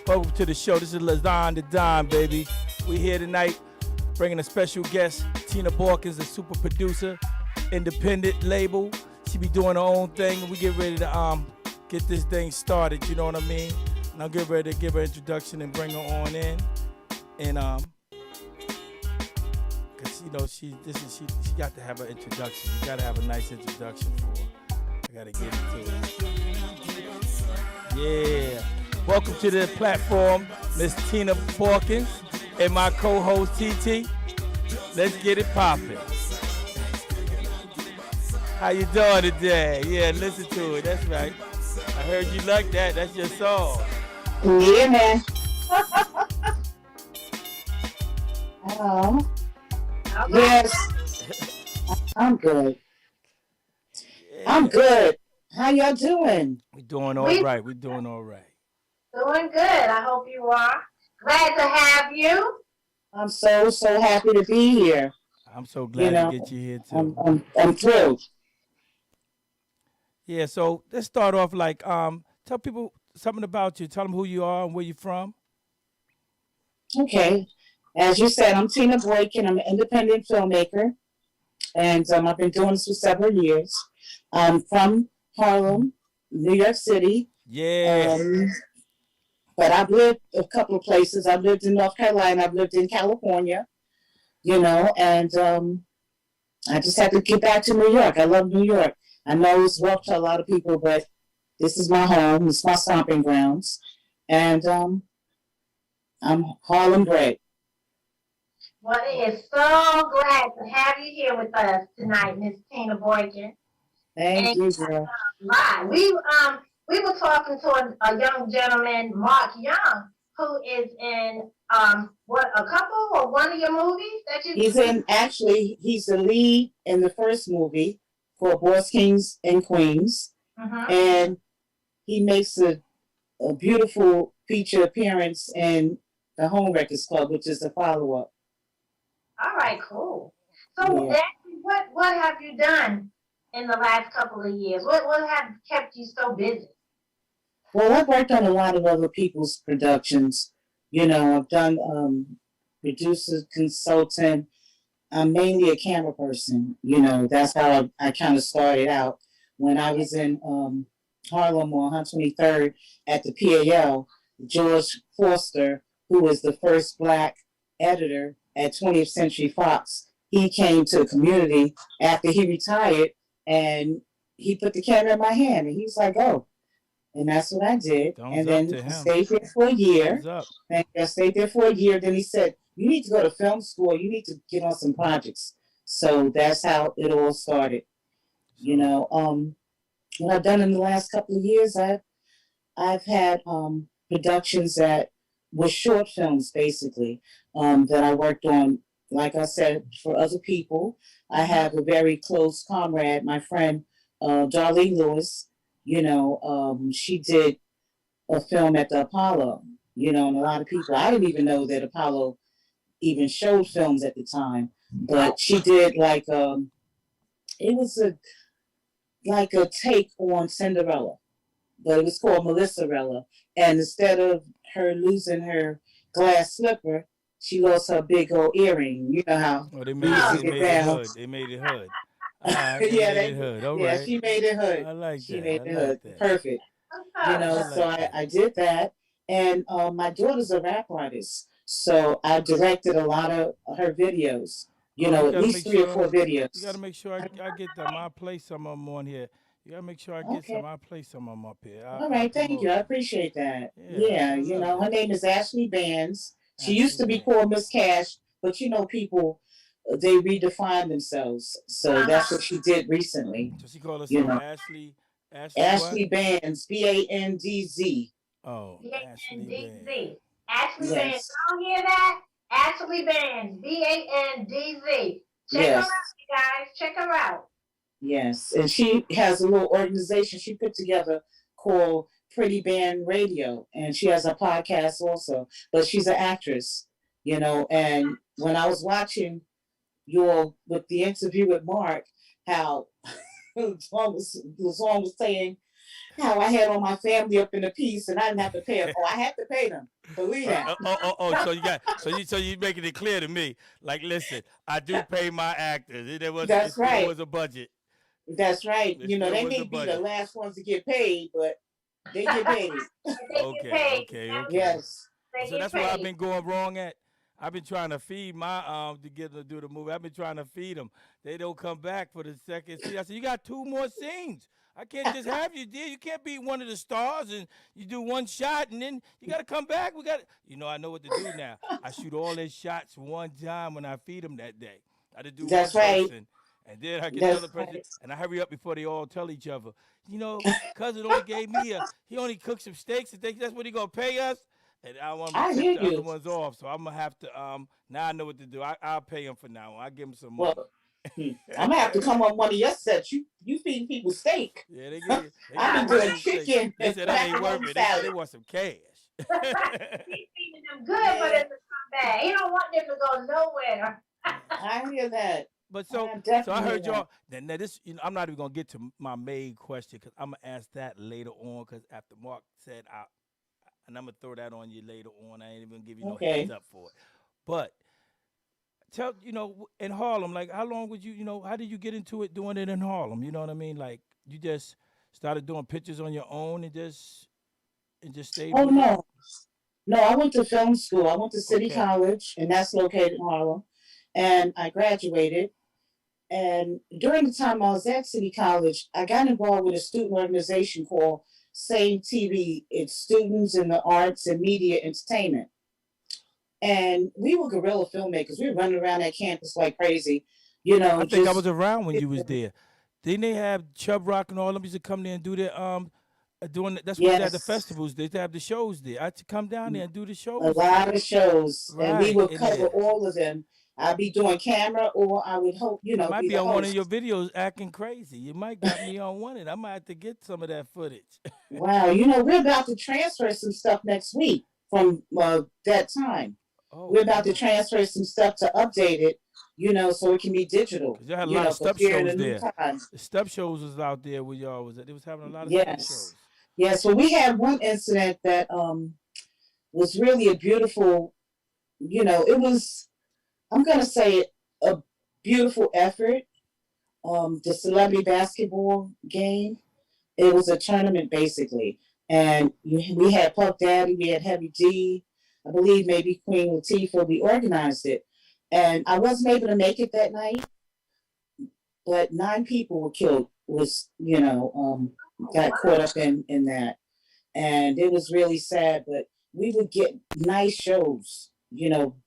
Welcome to the show. This is LAZONE the Don, baby. We here tonight bringing a special guest. Tina Boykins, a super producer, independent label. She be doing her own thing, and we get ready to get this thing started. You know what I mean? And I'll get ready to give her an introduction and bring her on in. And cause you know she got to have an introduction. You got to have a nice introduction for her. I gotta get into it. Yeah. Welcome to the platform, Miss Tina Boykins and my co-host TT. Let's get it popping. How you doing today? Yeah, listen to it. That's right. I heard you like that. That's your song. Yeah, man. Hello. Yes. I'm good. Yeah. I'm good. How y'all doing? We're doing all right. We're doing all right. Doing good. I hope you are. Glad to have you. I'm so happy to be here. I'm so glad to get you here too. I'm thrilled. Yeah, so let's start off like tell people something about you. Tell them who you are and where you're from. Okay. As you said, I'm Tina Boykin. I'm an independent filmmaker. And I've been doing this for several years. I'm from Harlem, New York City. Yeah. But I've lived a couple of places. I've lived in North Carolina. I've lived in California, and I just had to get back to New York. I love New York. I know it's rough to a lot of people, but this is my home. It's my stomping grounds. And I'm Harlem bred. Well, it is so glad to have you here with us tonight, Miss Tina Boykin. Thank you, girl. We were talking to a young gentleman, Mark Young, who is in a couple or one of your movies that you. He's the lead in the first movie called Boys, Kings, and Queens, and he makes a beautiful feature appearance in the Home Records Club, which is the follow-up. All right, cool. So, yeah. What have you done in the last couple of years? What have kept you so busy? Well, I've worked on a lot of other people's productions. I've done producer, consultant. I'm mainly a camera person. That's how I kind of started out. When I was in Harlem on 123rd at the PAL, George Forster, who was the first Black editor at 20th Century Fox, he came to the community after he retired, and he put the camera in my hand, and he was like, "Oh." And that's what I did. And then I stayed there for a year. And I stayed there for a year. Then he said, "You need to go to film school. You need to get on some projects." So that's how it all started. What I've done in the last couple of years, I've had productions that were short films, basically, that I worked on, like I said, for other people. I have a very close comrade, my friend, Darlene Lewis. She did a film at the Apollo, and a lot of people, I didn't even know that Apollo even showed films at the time, but she did it was like a take on Cinderella, but it was called Melissarella. And instead of her losing her glass slipper, she lost her big old earring. You know how they made it hood. They made it hood. Yeah, she made it hood. I like she that. made I it like hood. that. Perfect. I did that. And my daughter's a rap artist. So I directed a lot of her videos. At least 3 or 4 videos. You got to make sure I get them. I'll play some of them on here. You got to make sure I get some. I'll play some of them up here. All right, thank you. I appreciate that. Yeah, her name is Ashley Bands. She used to be called Miss Cash, but people, they redefine themselves. So that's what she did recently. So she called herself Ashley Bands, Bandz. Oh, Bandz. Ashley Bands. Don't hear that? Ashley Bands, Bandz. Check her out, you guys. Check her out. Yes, and she has a little organization she put together called Pretty Band Radio, and she has a podcast also. But she's an actress, And when I was watching with the interview with Mark, how the song was saying how I had all my family up in a piece and I didn't have to pay them. Oh, I had to pay them. Believe that. So you making it clear to me. Like, listen, I do pay my actors. It That's still right. was a budget. That's right. It You know, still they was a may be the budget. last ones to get paid, but they get paid. Okay. Yes. So that's where I've been going wrong at. I've been trying to feed my to get them to do the movie. I've been trying to feed them. They don't come back for the second scene. I said, you got 2 more scenes. I can't just have you, dear. You can't be one of the stars and you do one shot and then you got to come back. I know what to do now. I shoot all their shots one time when I feed them that day. I just do That's one right. person. And then I get That's the other person, right. and I hurry up before they all tell each other. Cousin only gave me he only cooked some steaks and things. That's what he gonna pay us. And I want to I tip hear the other you. ones off, so I'm gonna have to. Now I know what to do. I'll pay him for now. I'll give him some money. Well, I'm gonna have to come on one of your sets. You feeding people steak. Yeah, they give you. I've been doing chicken They and said that ain't worth macaroni it. They salad. want some cash. He's feeding them good for them to come back. He don't want them to go nowhere. I hear that. But so I heard y'all. Now this, I'm not even gonna get to my main question because I'm gonna ask that later on. Because after Mark said, and I'm gonna throw that on you later on. I ain't even gonna give you no heads up for it. But tell in Harlem, like how long would how did you get into it doing it in Harlem? You know what I mean? Like you just started doing pictures on your own and just stayed. Oh no, I went to film school. I went to City College, and that's located in Harlem. And I graduated. And during the time I was at City College, I got involved with a student organization called Save TV. It's Students in the Arts and Media Entertainment. And we were guerrilla filmmakers. We were running around that campus like crazy. I think I was around when you was there. Didn't they have Chubb Rock and all them used to come there and do their that's what they had the festivals. They have the shows there. I had to come down there and do the shows. A lot of shows. Right. And we would cover all of them. I'd be doing camera, or I would hope, You might be on one of your videos acting crazy. You might got me on one, and I might have to get some of that footage. Wow, we're about to transfer some stuff next week from that time. Oh, we're about to transfer some stuff to update it, so it can be digital. You had a lot of step shows there. The step shows was out there where y'all was at. They was having a lot of step shows. Yes, well, we had one incident that was really a beautiful, it was, I'm going to say a beautiful effort. The celebrity basketball game, it was a tournament basically. And we had Puff Daddy, we had Heavy D, I believe maybe Queen Latifah, we organized it. And I wasn't able to make it that night, but 9 people were killed, got caught up in that. And it was really sad, but we would get nice shows.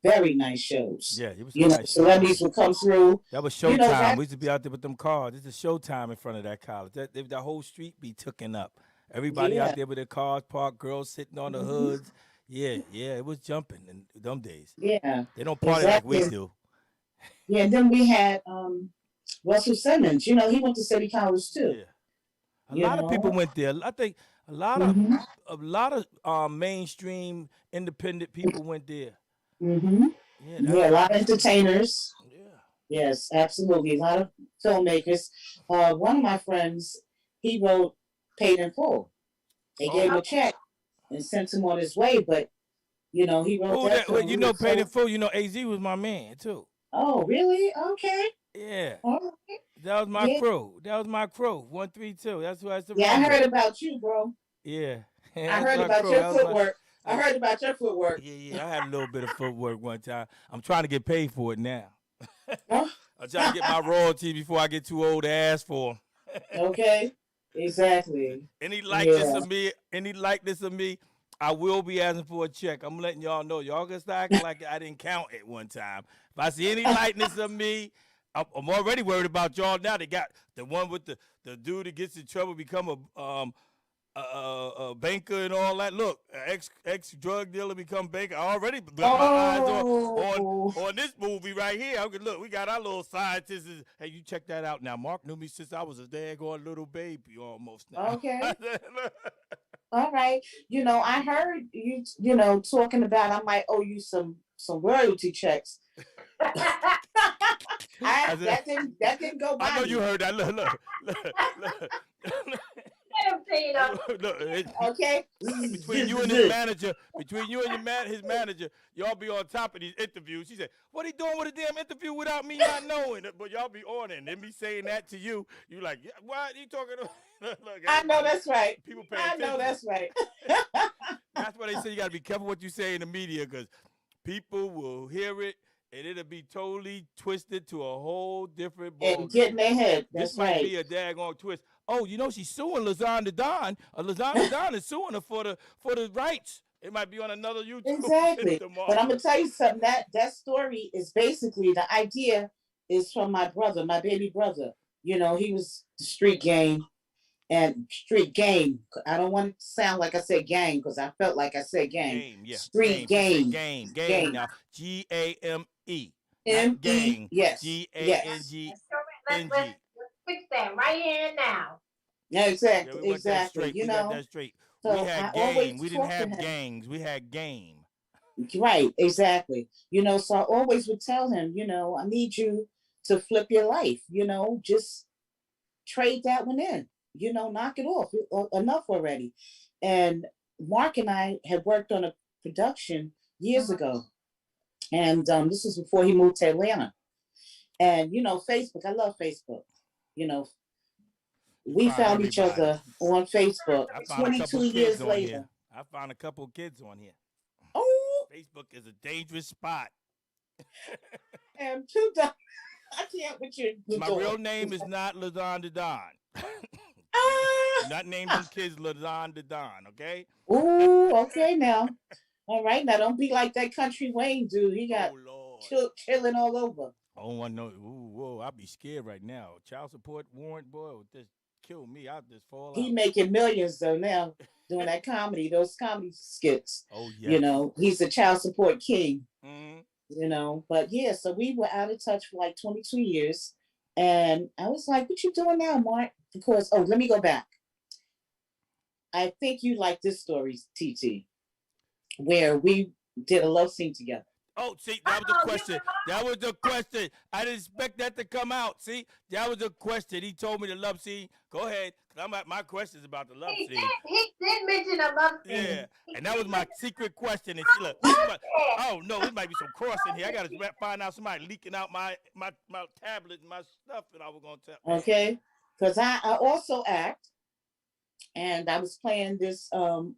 Very nice shows. Yeah, it was nice celebrities would come through. That was showtime. We used to be out there with them cars. This is showtime in front of that college. The whole street be tooken up. Everybody out there with their cars parked, girls sitting on the hoods. Yeah, it was jumping in them days. Yeah. They don't party like we do. Yeah, and then we had Russell Simmons. He went to City College too. Yeah. A lot of people went there. I think a lot of mainstream independent people went there. Mm-hmm. Yeah, a lot of entertainers. Yeah. Yes, absolutely. A lot of filmmakers. One of my friends, he wrote Paid in Full. They gave him a check and sent him on his way, but he wrote that. Paid in Full. AZ was my man too. Oh, really? Okay. Yeah. All right. That was my crew. 132. That's who I said. Yeah, I heard about you, bro. Yeah. I heard about your footwork. I heard about your footwork. Yeah. I had a little bit of footwork one time. I'm trying to get paid for it now. Huh? I'm trying to get my royalties before I get too old to ask for them. Okay. Exactly. Any likeness of me, I will be asking for a check. I'm letting y'all know. Y'all can start acting like I didn't count it one time. If I see any likeness of me, I'm already worried about y'all now. They got the one with the dude that gets in trouble become a banker and all that. Look, ex drug dealer become banker. I already got my eyes on this movie right here. Look, we got our little scientists. Hey, you check that out now. Mark knew me since I was a daggone little baby almost now. Okay. All right. I heard you, talking about I might owe you some royalty checks. That didn't go by. I know you heard that. Look. Let him Tina. Look, Okay. between you and his manager, his manager, y'all be on top of these interviews. She said, "What he doing with a damn interview without me not knowing?" But y'all be on it, and then be saying that to you. You like, yeah, what are you talking about? Look, I know that's right. People pay I attention. know that's right. That's why they say you got to be careful what you say in the media, because people will hear it and it'll be totally twisted to a whole different ball And get in their head. This That's might right. be a daggone twist. Oh, you know she's suing LAZONE the Don. LAZONE the Don is suing her for the rights. It might be on another YouTube. Exactly. tomorrow. But I'm gonna tell you something. That story is basically, the idea is from my brother, my baby brother. You know, he was street game and street game. I don't want it to sound like I said gang, because I felt like I said gang. Game, yeah. Street game. game. Game. Now, GAME. M-E, gang. yes. GANGNG. Let's fix that right here and now. Yeah, exactly. Yeah, we exactly. You know, got that straight. so We had I game. always We didn't talk to have him. gangs. We had game. Right, exactly. You know, so I always would tell him, you know, I need you to flip your life, you know, just trade that one in, you know, knock it off. Enough already. And Mark and I had worked on a production years ago. And this was before he moved to Atlanta. And, you know, Facebook, I love Facebook. You know, we found each other on Facebook I found a couple 22 kids years on later. here. I found a couple kids on here. Oh, Facebook is a dangerous spot. and two dollars. I can't with you. My real name is not LAZONE the Don. Not named them kids LAZONE the Don, okay? Ooh, okay now. All right, now don't be like that Country Wayne dude. He got chilling all over. Oh, I know. Ooh, whoa, I'll be scared right now. Child support warrant, boy, would just kill me. I'll just fall out. He making millions though now doing that comedy, those comedy skits. Oh yeah. You know, he's a child support king. Mm-hmm. You know, but yeah, so we were out of touch for like 22 years. And I was like, what you doing now, Mark? Because, oh, let me go back. I think you like this story, TT, where we did a love scene together. Oh, see, that was the question. That was the question. I didn't expect that to come out. See, that was the question. He told me the love scene. Go ahead. My question is about the love scene. He did mention a love scene. Yeah, and that was my secret question. And she look, oh no, there might be some cross in here. I gotta find out somebody leaking out my tablet and my stuff that I was gonna tell. Okay, because I also act, and I was playing this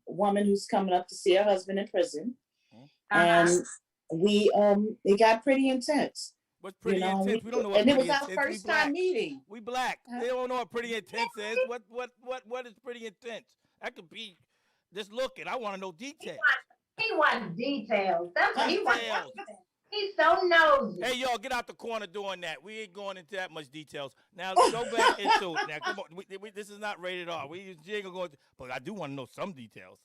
woman who's coming up to see her husband in prison, and we it got pretty intense. What's pretty intense? We don't know what and pretty it was our intense. first time meeting. We black. They don't know what pretty intense is. What is pretty intense? That could be just looking. I want to know details. He wants details. That's what he wants. He's so nosy. Hey, y'all, get out the corner doing that. We ain't going into that much details. Now, go back into it. Now, come on. This is not rated R. We ain't going to, but I do want to know some details.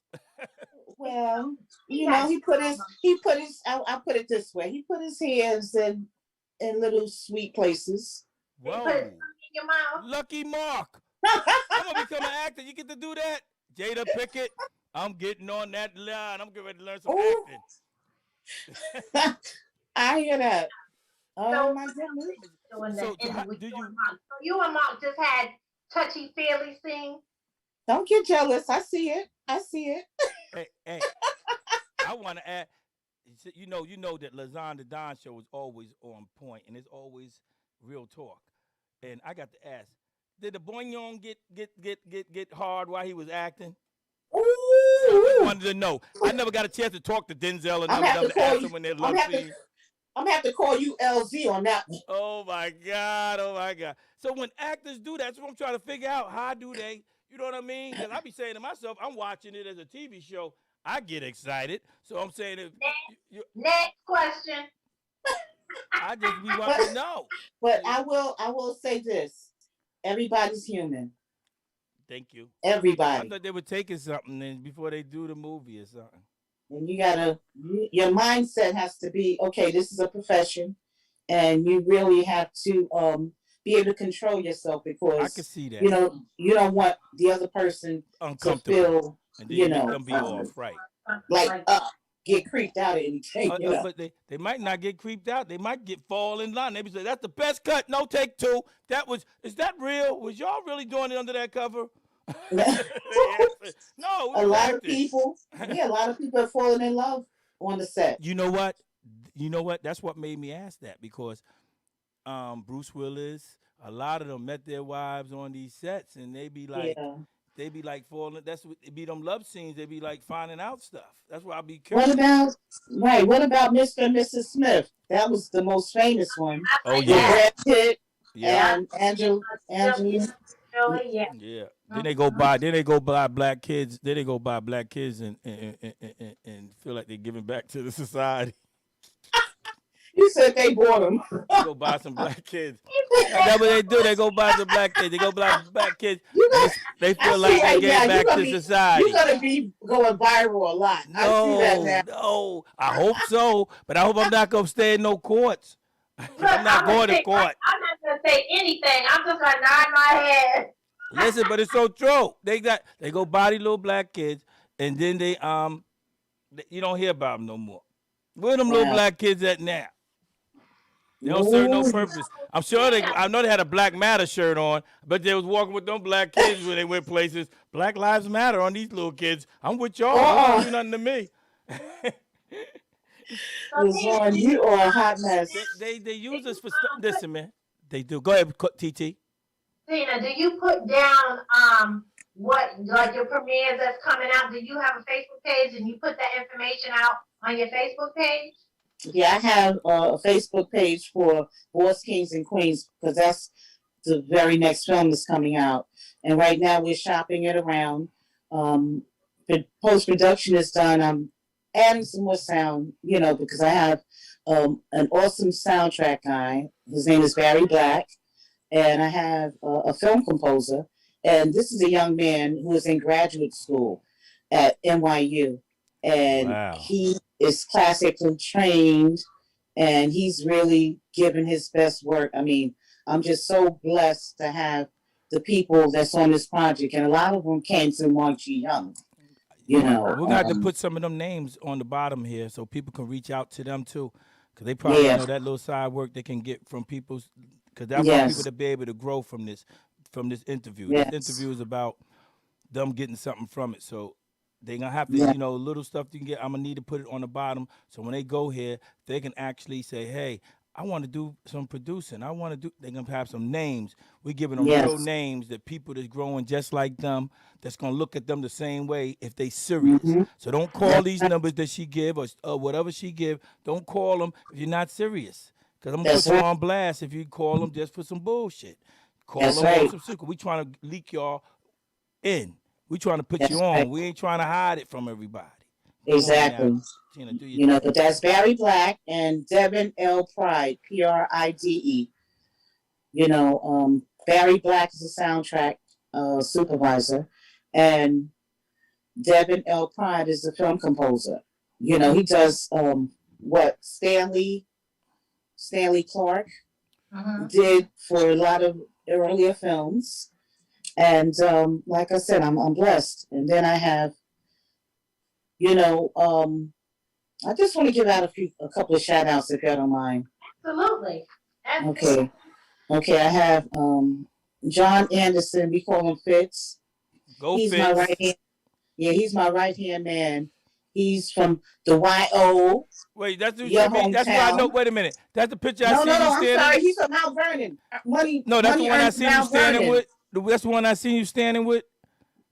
Well, you know, he put his, I'll put it this way. He put his hands in little sweet places. Whoa. Put it in your mouth. Lucky Mark. I'm going to become an actor. You get to do that? Jada Pickett, I'm getting on that line. I'm getting ready to learn some acting. I hear that. Oh, So, my goodness. So you and Mark just had touchy-feely scenes? Don't get jealous. I see it. Hey, I want to add, you know that LAZONE the Don show is always on point, and it's always real talk. And I got to ask, did the boignon get hard while he was acting? Ooh. I wanted to know. I never got a chance to talk to Denzel or none of them to ask them when they're love scene. I'm gonna have to call you LZ on that one. Oh my God. So when actors do that, that's what I'm trying to figure out. How do they? You know what I mean? Because I be saying to myself, I'm watching it as a TV show. I get excited. So I'm saying, Next question. I just be wanting to know. But I will say this. Everybody's human. Thank you. Everybody. I thought they were taking something before they do the movie or something. And your mindset has to be, okay, this is a profession, and you really have to be able to control yourself, because I can see that. You know, you don't want the other person to feel, and then you know, be off, right? Like get creeped out or anything. But they might not get creeped out. They might fall in line. They be say, that's the best cut. No, take two. Is that real? Was y'all really doing it under that cover? No, we A was lot of acting. people, yeah, a lot of people have fallen in love on the set. You know what? You know what? That's what made me ask that because Bruce Willis, a lot of them met their wives on these sets, and Yeah. they be like falling. That's what it be them love scenes. They be like finding out stuff. That's why I be What curious. about right? What about Mr. and Mrs. Smith? That was the most famous one I Oh like with yeah, that. Brad Pitt yep, Yeah. and Angelina. Really, yeah. yeah. Then they go Mhm. buy. Then they go buy black kids. Then they go buy black kids and feel like they're giving back to the society. You said they bought them. They go buy some black kids. That's what they do. They go buy some black kids. They go buy black kids, You and know, they I feel see like they right now. gave back to You're society. gonna be going viral a lot. I see that No, now. no. I hope so, but I hope I'm not gonna stay in no courts. Cause Look, I'm not going to court. I'm not gonna say anything. I'm just gonna nod my head. Listen, but it's so true. They go buy these little black kids, and then you don't hear about them no more. Where them little Wow. black kids at now? They don't serve no Ooh, purpose. I'm sure I know they had a Black Matter shirt on, but they was walking with them black kids when they went places. Black Lives Matter on these little kids. I'm with y'all. They don't uh-uh. do nothing to me. So Tina, LaZonne, you are a hot mess. They do use you us for put listen, man. They do. Go ahead, TT. Tina, do you put down what like your premieres that's coming out? Do you have a Facebook page and you put that information out on your Facebook page? Yeah, I have a Facebook page for Boys, Kings, and Queens because that's the very next film that's coming out. And right now we're shopping it around. The post production is done. I'm adding some more sound, because I have an awesome soundtrack guy. His name is Barry Black, and I have a film composer. And this is a young man who is in graduate school at NYU, and Wow. he is classically trained, and he's really given his best work. I mean, I'm just so blessed to have the people that's on this project, and a lot of them came through Mark G. Young. We're gonna have to put some of them names on the bottom here so people can reach out to them too, because they probably Yeah, know that little side work they can get from people's. Because I want people yes, to be able to grow from this interview. This yes, interview is about them getting something from it. So they're gonna have to, yeah, little stuff you can get. I'm gonna need to put it on the bottom so when they go here, they can actually say, "Hey, I want to do some producing. I want to do." They're gonna have some names. We're giving them real yes. names that people that's growing just like them, that's gonna look at them the same way if they serious. Mm-hmm. So don't call That's these right. numbers that she give or whatever she give. Don't call them if you're not serious. Cause I'm gonna That's put you right. on blast if you call them just for some bullshit. Call That's them on right. some secret. We trying to leak y'all in. We trying to put you That's right. on. We ain't trying to hide it from everybody. Go on now, Exactly. Tina. Do your thing. But that's Barry Black and Devin L. Pride, Pride. Barry Black is a soundtrack supervisor, and Devin L. Pride is the film composer. He does what Stanley Clark Mm-hmm. did for a lot of earlier films. And like I said, I'm blessed. And then I have, you know, I just want to give out a couple of shout outs if you don't mind. Absolutely. Absolutely. Okay. Okay, I have John Anderson, we call him Fitz. Go He's my right Fitz. hand. Yeah, he's my right hand man. He's from the YO, Wait, that's who your should be. That's who I know. hometown. Wait a minute. That's the picture I No, no, seen you no, I'm standing. sorry. He's from Mount Vernon. Money, No, that's the money one I earned from seen you Mount standing Vernon. with. That's the one I seen you standing with.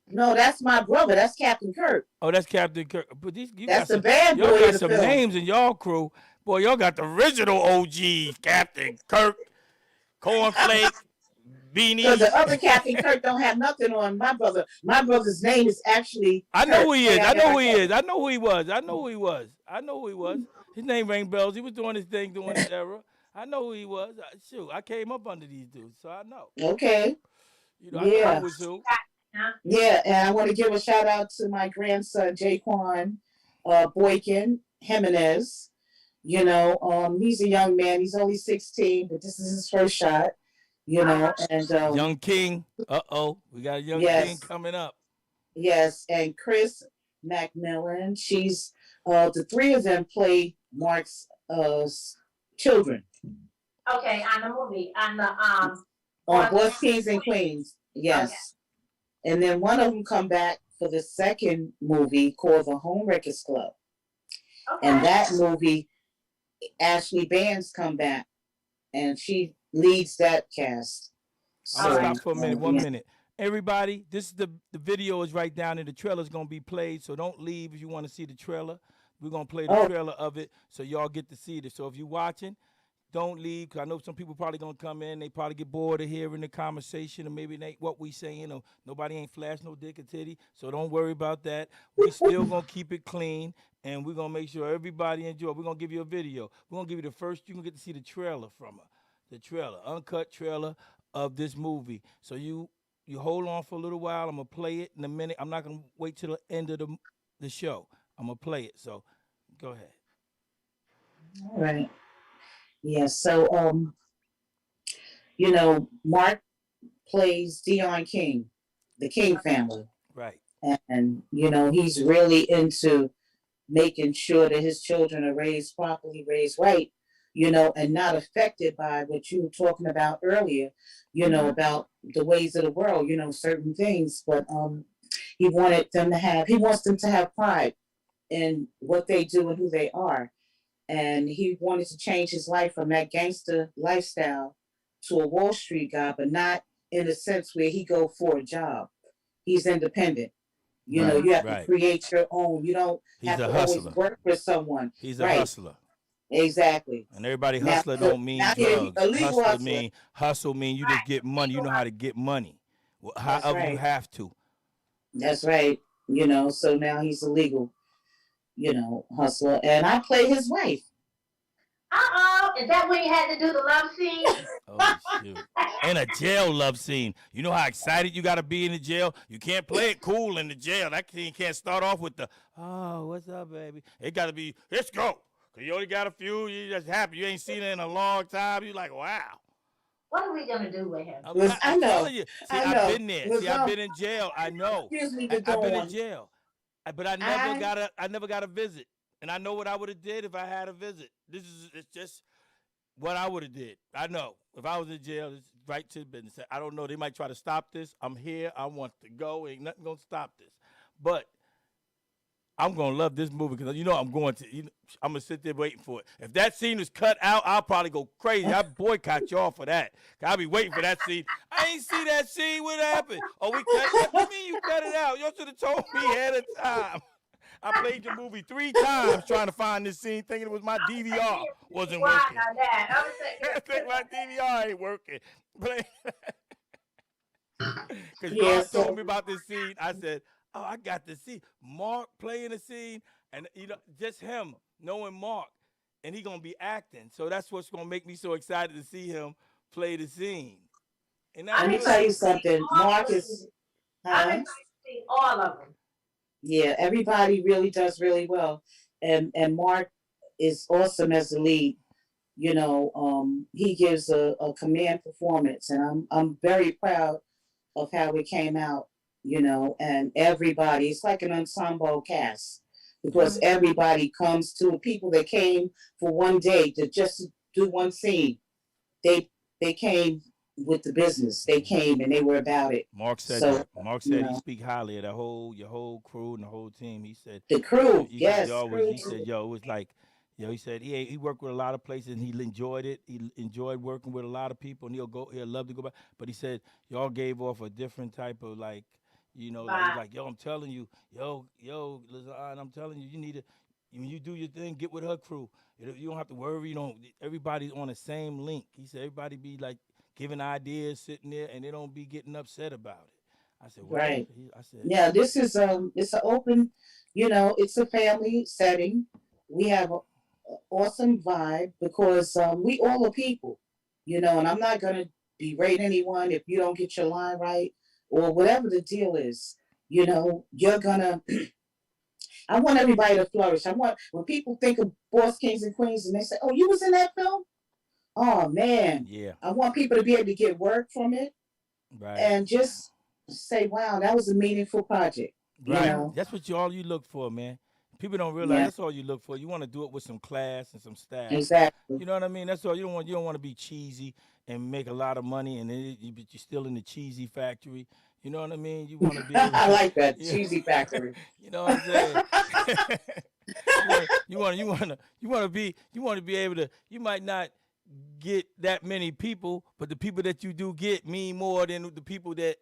No, that's my brother. That's Captain Kirk. Oh, that's Captain Kirk. But That's the bad y'all boy got of the some film. names in y'all crew. Boy, y'all got the original OGs. Captain Kirk, Cornflake, Because Beanie. the other Captain Kirk don't have nothing on my brother. My brother's name is actually I know Kirk. who he is. I know who he is. I know who he was. I know who he was. I know who he was. His name rang bells. He was doing his thing during his era. I know who he was. Shoot, I came up under these dudes, so I know. Okay. I know Yeah. who was who. Huh? Yeah. And I want to give a shout out to my grandson, Jaquan Boykin Jimenez. He's a young man. He's only 16, but this is his first shot. And Young King. We got a young King yes, coming up. yes, and Chris Macmillan. She's the three of them play Mark's children Okay, on the movie, on the on Boys, Boys, Kings, and Queens. okay. Yes, And then one of them come back for the second movie called The Homewreckers Club. Okay. And that movie, Ashley Bands come back, and she leads that cast. I'm gonna All right. stop for a minute. 1 minute. Everybody, this is the video is right down there. The trailer's gonna be played, so don't leave if you want to see the trailer. We're gonna play the trailer of it so y'all get to see it. So if you're watching, don't leave, because I know some people probably gonna come in. They probably get bored of hearing the conversation, or maybe it ain't what we saying, or nobody ain't flash no dick or titty. So don't worry about that. We still gonna keep it clean, and we're gonna make sure everybody enjoy. We're gonna give you a video. We're gonna give you the first. You can get to see the trailer from her, the trailer, uncut trailer of this movie. So you hold on for a little while. I'm gonna play it in a minute. I'm not gonna wait till the end of the show. I'm gonna play it. So go ahead. All right. Yeah. So you know, Mark plays Dion King, the King family. Right. And you know, he's really into making sure that his children are raised properly, raised right, you know, and not affected by what you were talking about earlier, you know, about the ways of the world, you know, certain things. But he wants them to have pride in what they do and who they are. And he wanted to change his life from that gangster lifestyle to a Wall Street guy, but not in a sense where he go for a job. He's independent. You know, you have to create your own. You don't have to always work for someone. He's a hustler. Exactly. And everybody hustler don't mean drugs. Hustle mean you just get money. You know how to get money. However you have to. That's right. You know, so now he's a legal, you know, hustler. And I play his wife. Is that when you had to do the love scene? Oh, shoot. And a jail love scene. You know how excited you got to be in the jail? You can't play it cool in the jail. That scene can't start off with the, oh, what's up, baby? It got to be, let's go. Because you only got a few. You just happy. You ain't seen it in a long time. You like, wow. What are we going to do with him? I know. You. See, I've been there. See, I've been in jail. I know. Excuse me, I've been in jail. But I never got a visit. And I know what I would have did if I had a visit. It's just what I would have did. I know. If I was in jail, it's right to business. I don't know. They might try to stop this. I'm here. I want to go. Ain't nothing going to stop this. But I'm going to love this movie because you know I'm going to. I'm going to sit there waiting for it. If that scene was cut out, I'll probably go crazy. I boycott y'all for that. I'll be waiting for that scene. I ain't see that scene. What happened? Oh, we cut it? What do you mean you cut it out? Y'all should have told me ahead of time. I played the movie 3 times trying to find this scene, thinking it was my DVR wasn't working. I think my DVR ain't working. Because y'all told me about this scene, I said, oh, I got to see Mark playing the scene, and you know, just him knowing Mark, and he gonna be acting. So that's what's gonna make me so excited to see him play the scene. And let me tell you something. Mark is. I've been to see all of them. Yeah, everybody really does really well, and Mark is awesome as the lead. You know, he gives a command performance, and I'm very proud of how it came out. You know, and everybody, it's like an ensemble cast because everybody comes to people that came for one day to just do one scene. They came with the business. They came and they were about it. Mark said he speak highly of your whole crew and the whole team. He said the crew, he yes. Said, it was like, he said he worked with a lot of places and he enjoyed it. He enjoyed working with a lot of people and he'll love to go back. But he said y'all gave off a different type of like, you know, like yo, I'm telling you, yo, LAZONE, I'm telling you, you need to, when you do your thing, get with her crew. You don't have to worry. You know, everybody's on the same link. He said everybody be like giving ideas, sitting there, and they don't be getting upset about it. I said, well, right. I said, yeah, this is it's an open, you know, it's a family setting. We have an awesome vibe because we all are people, you know, and I'm not gonna berate anyone if you don't get your line right or whatever the deal is. You know, you're gonna. I want everybody to flourish. I want when people think of Boss Kings and Queens and they say, "Oh, you was in that film." Oh man, yeah. I want people to be able to get work from it, right, and just say, "Wow, that was a meaningful project." Right, you know? That's what you look for, man. People don't realize that's all you look for. You want to do it with some class and some style. Exactly. You know what I mean? That's all. You don't want to be cheesy and make a lot of money, and then you're still in the cheesy factory. You know what I mean? You want to be able I to, like that yeah. cheesy factory. You know what I'm saying? you want to be able to. You might not get that many people, but the people that you do get mean more than the people that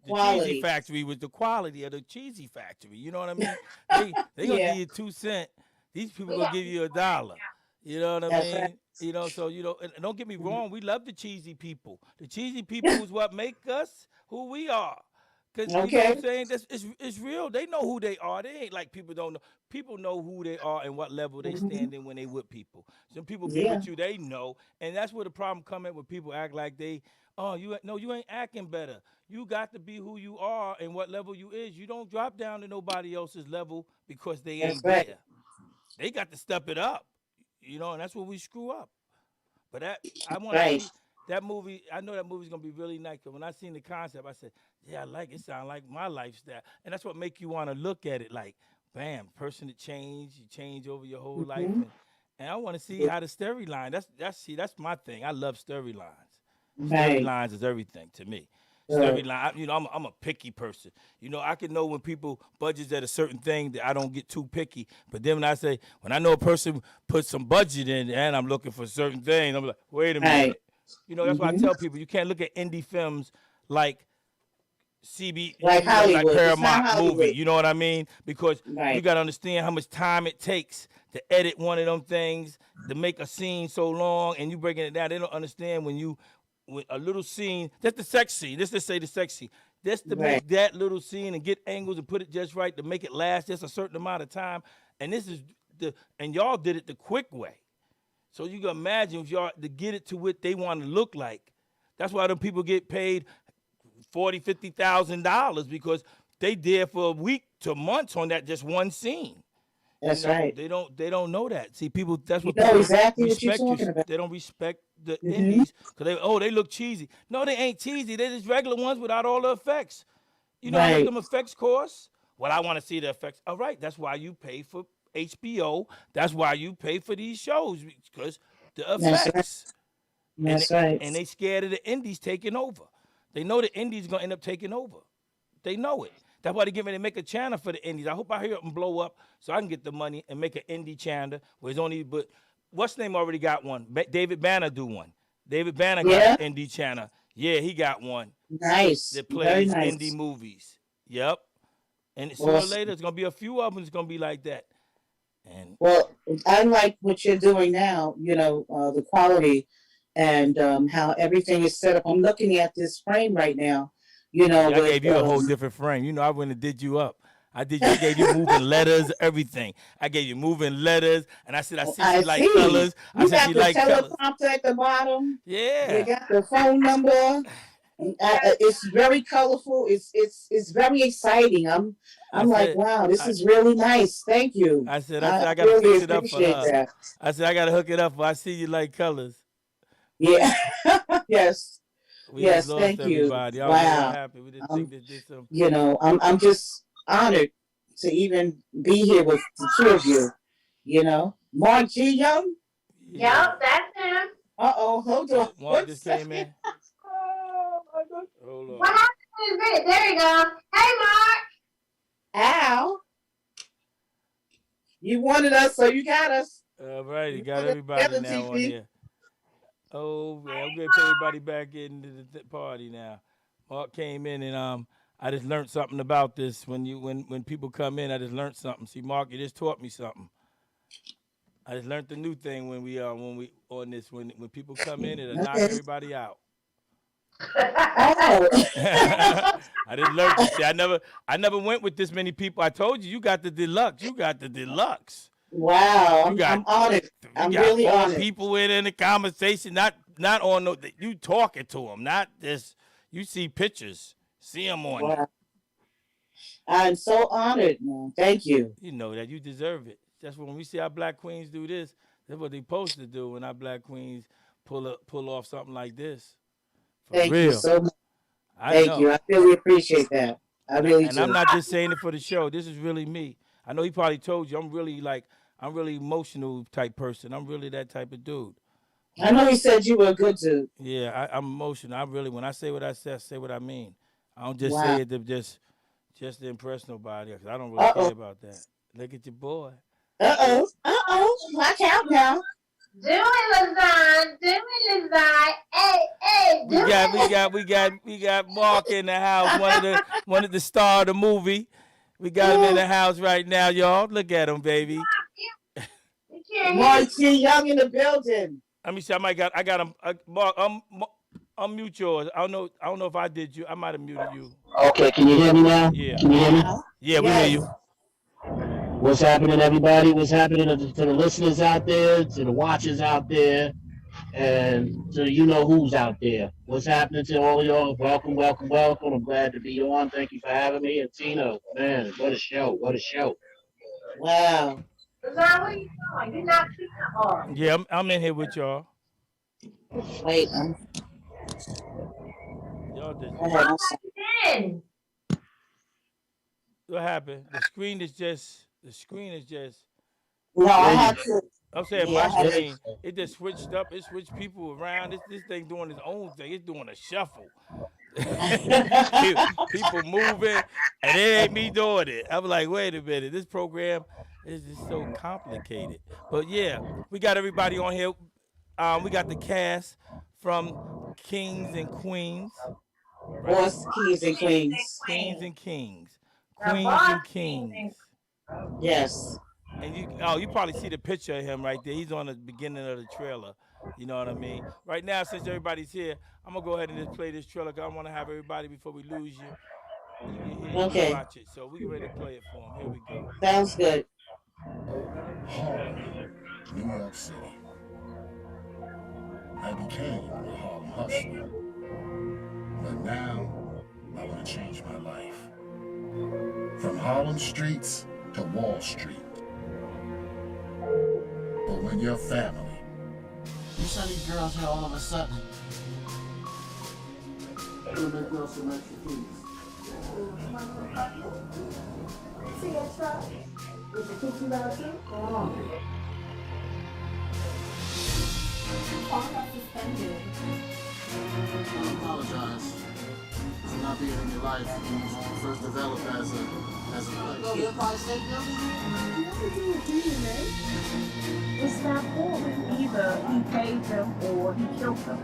the cheesy Quality. factory was the quality of the cheesy factory. You know what I mean? They gonna give Yeah, you 2 cents. These people We gonna got give people you $1. You know what I that's right. mean? You know, so you know, and don't get me Mhm. wrong, we love the cheesy people. The cheesy people is what make us who we are. Cause you know what I'm Okay. saying? It's real. They know who they are. They ain't like people don't know. People know who they are and what level they Hmm. stand in when they with people. Some people be Yeah, with you, they know, and that's where the problem come in when people act like they, oh, you no, you ain't acting better. You got to be who you are and what level you is. You don't drop down to nobody else's level because they that's ain't right. there. They got to step it up. You know, and that's where we screw up. But I want to Right. see that movie. I know that movie's gonna be really nice. Cause when I seen the concept, I said, "Yeah, I like it. Sound like my lifestyle." And that's what make you want to look at it like, bam, person to change. You change over your whole life, Hmm. and I want to see how the storyline. That's my thing. I love storylines. Right. Storylines is everything to me. Good. Storyline, you know, I'm a picky person. You know, I can know when people budgets at a certain thing that I don't get too picky. But then when I know a person put some budget in and I'm looking for certain things, I'm like, wait a Right. minute. You know, that's why I Hmm. tell people you can't look at indie films like Like like Hollywood. It's not Paramount movie. Hollywood. You know what I mean? Because you Right. got to understand how much time it takes to edit one of them things to make a scene so long, and you breaking it down. They don't understand when a little scene, just the sex scene. Let's just say the sex scene. Just to Right. make that little scene and get angles and put it just right to make it last just a certain amount of time. And this is and y'all did it the quick way. So you can imagine if y'all to get it to what they want to look like. That's why them people get paid 40, $50,000 because they there for a week to months on that just one scene. You That's know, right. they don't know that. See, people that's You what know people don't exactly what you're respect you. talking about. They don't respect the Hmm. indies because they look cheesy. No, they ain't cheesy. They're just regular ones without all the effects. You know how much Right. them effects cost? Well, I want to see the effects. All right, that's why you pay for HBO. That's why you pay for these shows because the That's right. effects. And That's right. they scared of the indies taking over. They know the indies gonna end up taking over. They know it. That's why they get ready to make a channel for the indies. I hope I hear them blow up so I can get the money and make an indie channel where it's only but what's name already got one. David Banner do one. David Banner got Yeah. an indie channel. Yeah, he got one Nice. that Very plays indie nice. movies. Yep. And sooner or later, Awesome. it's gonna be a few of them. It's gonna be like that. And Well, I like what you're doing now, the quality and how everything is set up. I'm looking at this frame right now, yeah, I with gave you a whole different frame. You know, I went and did you up. I gave you moving letters, everything. I gave you moving letters, and I said, I see I she like see. colors. I You said got she the like colors. teleprompter at the bottom. You Yeah. got the phone number. It's very colorful. It's very exciting. I I'm like, said, wow, this I, is really nice. Thank you. I said, I I gotta really fix it up for appreciate her. that. I said, I gotta hook it up. For I see you like colors. Yeah. Yes. We just Yes. lost Thank you. everybody. I don't know what Wow. happened. We didn't think Um, that did some. I'm just honored to even be here with the two of you. Mark G. Young. Yeah. Yep, that's him. Uh-oh, hold on Mark one just came second. in. Oh my God. Hold What on. happened to his video? There you go. Hey, Mark. Al, you wanted us, so you got us. All right, you You got put it everybody together, now on TP. here. Oh, man, I'm Hey, gonna put Mark. everybody back into the party now. Mark came in and I just learned something about this. When people come in, I just learned something. See, Mark, you just taught me something. I just learned the new thing when we on this when people come in, it'll knock Okay. everybody out. Oh. I just learned this. See, I never went with this many people. I told you, you got the deluxe. You got the deluxe. Wow. You I'm got I'm honored. you I'm got really four honored. people in the conversation. Not on no. You talking to them. Not this. You see pictures. See them on there. Wow. I'm so honored, man. Thank you. You know that you deserve it. That's when we see our black queens do this. That's what they supposed to do when our black queens pull off something like this. For Thank you real. so much. I Thank know. you. I really appreciate that. I really And I'm do. not just saying it for the show. This is really me. I know he probably told you I'm really emotional type person. I'm really that type of dude. I When know I you said you were good to. Yeah, I'm emotional. I really when I say what I say what I mean. I don't just Wow. say it to just to impress nobody, because I don't really care Uh-oh. about that. Look at your boy. Uh-oh. Uh-oh. Watch out now. Do it, LAZONE. Do it, LAZONE. Hey, do it. We got Mark in the house, one of the star of the movie. We got him in the house right now, y'all. Look at him, baby. You can't hear Mark T. Young in the building. Let me see. I got him. Mark, unmute yours. I don't know if I did you. I might have muted you. Okay, can you hear me now? Yeah. Can you hear me? Yeah, we hear you. What's happening, everybody? What's happening to the listeners out there, to the watchers out there, and to you know who's out there? What's happening to all of y'all? Welcome, welcome, welcome. I'm glad to be on. Thank you for having me. And Tina, man, what a show. What a show. Wow. LAZONE, what are you doing? You're not speaking off. Yeah, I'm in here with y'all. Wait. Y'all just Go ahead. I'm sorry. Then. what happened? The screen is just. No, I had to. I'm saying Yeah, my I had screen. It just switched up. It switched people around. This thing doing its own thing. It's doing a shuffle. People moving, and it ain't me doing it. I'm like, wait a minute. This program is just so complicated. But yeah, we got everybody on here. We got the cast from Kings and Queens. Right? Boss Keys and Queens. Queens and Kings. The Queens boss and Kings. Yes. And you probably see the picture of him right there. He's on the beginning of the trailer. You know what I mean? Right now, since everybody's here, I'm gonna go ahead and just play this trailer. Cause I want to have everybody before we lose you. You hear, Okay. you watch it. So we get ready to play it for him. Here we go. Sounds good. Harlem, New York City. I became a Harlem hustler. But now, I want to change my life. From Harlem streets to Wall Street. But when your family. You send these girls here all of a sudden. You'll make girls some extra keys. See that truck? With the cookie about too? Go on. All got suspended. I apologize for not being in your life when you first developed as a player. Go to the Empire State Building? Nothing to do with being there. It's not boring. Either he paid them or he killed them.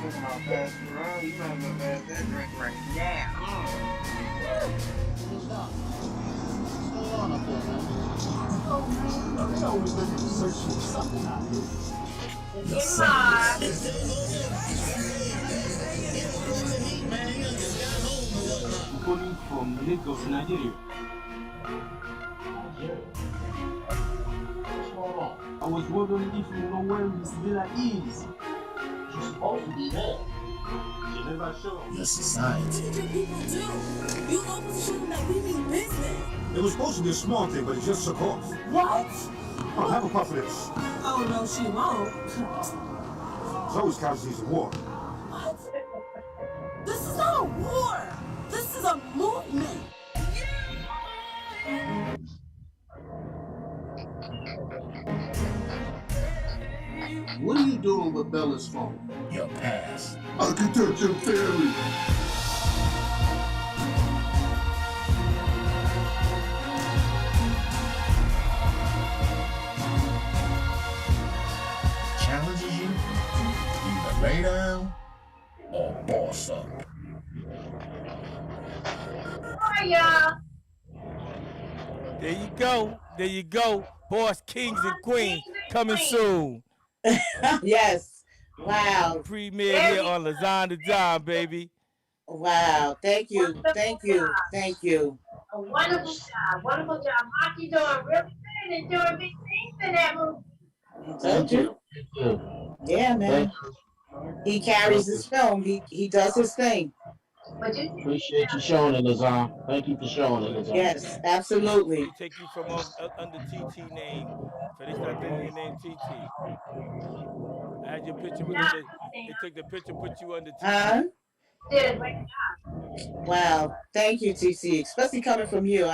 Listen, I'll pass you around. You might as well pass that drink right now. What's going on up there, man? Oh, man. They always looking to search for something out here. Get hard. Police from Lagos, Nigeria. What's going on? I was wondering if you know where Miss Villa is. You're supposed to be there. She never showed. Your society. What did people do? You almost showed them that we mean business. It was supposed to be a small thing, but it just took off. What? Oh, have a puff of this. Oh, no, she won't. It's always casualties of war. What? This is not a war. This is a movement. What are you doing with Bella's phone? Your past. Architecture theory. Challenges you? Either lay down or boss up. Hi, y'all. There you go. Boss Kings and Queens coming soon. Yes. Wow. Premiere here on LAZONE the Dime, baby. Wow. Thank you. Thank you. Thank you. A wonderful job. Wonderful job. Mark, you doing really good and doing big things in that movie. Told you. Yeah, man. He carries his film. He does his thing. But you Appreciate you showing it, LAZONE. Thank you for showing it, LAZONE. Yes, absolutely. We take you from under TT name. So they start thinking your name TT. I had your picture with they took the picture, put you under TT. did a great job. Wow. Thank you, TC. Especially coming from you.